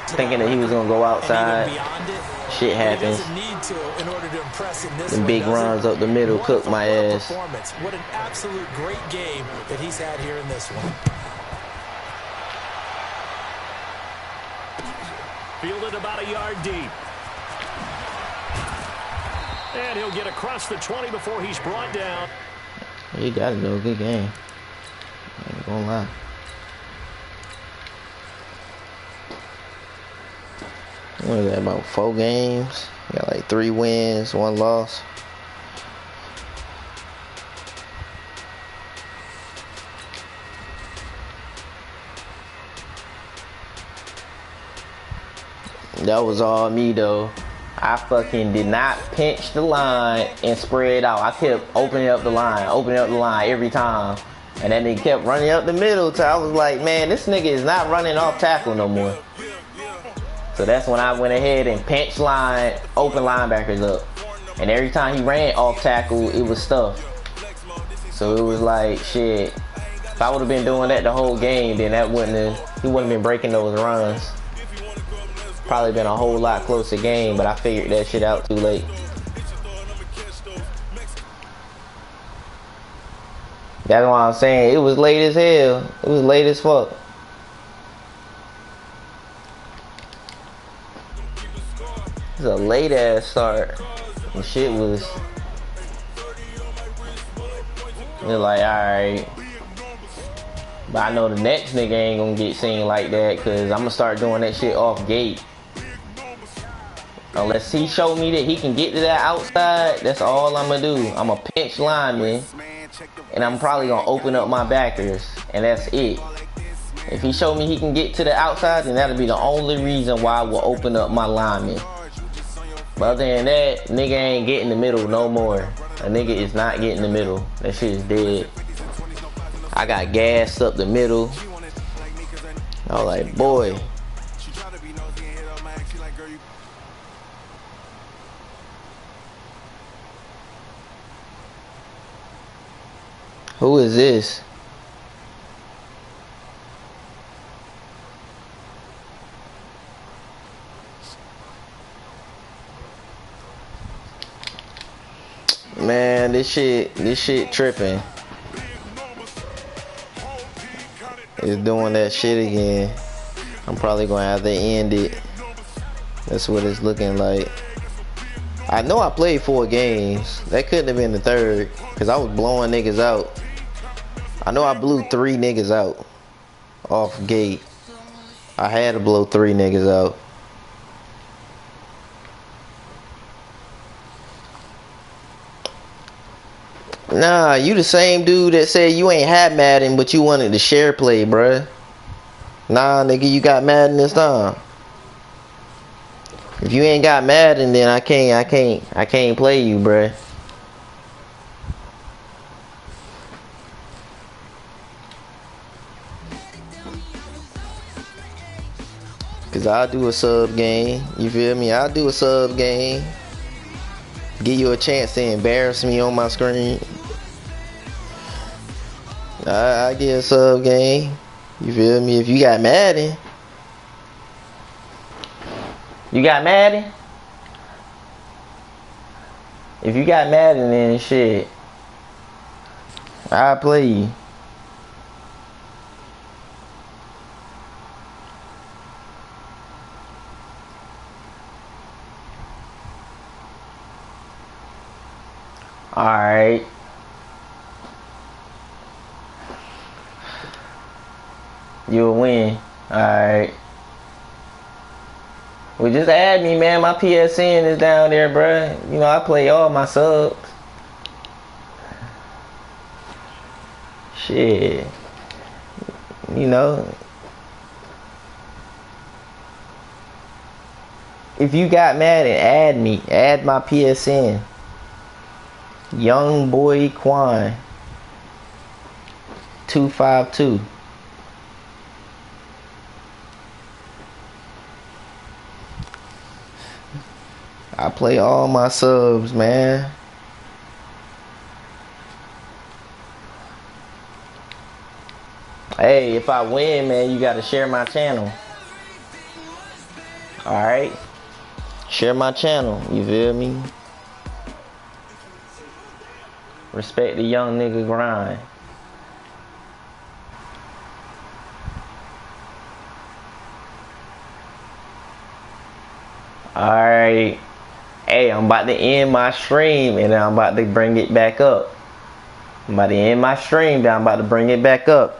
thinking that he was going to go outside, shit happens. The big runs up the middle cooked my ass. What an absolute great game that he's had here in this one. Fielded about a yard deep. And he'll get across the 20 before he's brought down. He got to do a good game. I ain't gonna lie. What is that, about 4 games? Got like 3 wins, 1 loss. That was all me though. I fucking did not pinch the line and spread out. I kept opening up the line every time. And then they kept running up the middle till I was like, man, this nigga is not running off tackle no more. So that's when I went ahead and pinched line, open linebackers up. And every time he ran off tackle, it was stuffed. So it was like, shit. If I would have been doing that the whole game, then he wouldn't have been breaking those runs. Probably been a whole lot closer game, but I figured that shit out too late. That's why I'm saying it was late as hell. It was late as fuck. It's a late ass start. And shit was like, alright. But I know the next nigga ain't gonna get seen like that, cause I'm gonna start doing that shit off gate. Unless he show me that he can get to that outside, that's all I'm gonna do. I'm a pinch lineman, and I'm probably gonna open up my backers, and that's it. If he show me he can get to the outside, then that'll be the only reason why I will open up my lineman. But other than that, nigga ain't getting the middle no more. A nigga is not getting the middle. That shit is dead. I got gassed up the middle. I was like, boy. Who is this? Man, this shit tripping. It's doing that shit again. I'm probably gonna have to end it. That's what it's looking like. I know I played 4 games. That couldn't have been the 3rd, because I was blowing niggas out. I know I blew 3 niggas out off gate. I had to blow 3 niggas out. Nah, you the same dude that said you ain't had Madden, but you wanted to share play, bruh. Nah, nigga, you got Madden this time. If you ain't got Madden, then I can't play you, bruh. Cause I'll do a sub game. You feel me? I'll do a sub game. Give you a chance to embarrass me on my screen. I get a sub game. You feel me? If you got Madden. You got Madden? If you got Madden, then shit, I'll play you. Alright. You'll win. Alright. Well, just add me, man. My PSN is down there, bruh. You know, I play all my subs. Shit. You know. If you got Madden, add me. Add my PSN. Youngboiquan21. I play all my subs, man. Hey, if I win, man, you gotta share my channel. Alright? Share my channel, you feel me? Respect the young nigga grind. Alright. Hey, I'm about to end my stream and then I'm about to bring it back up. I'm about to end my stream, then I'm about to bring it back up.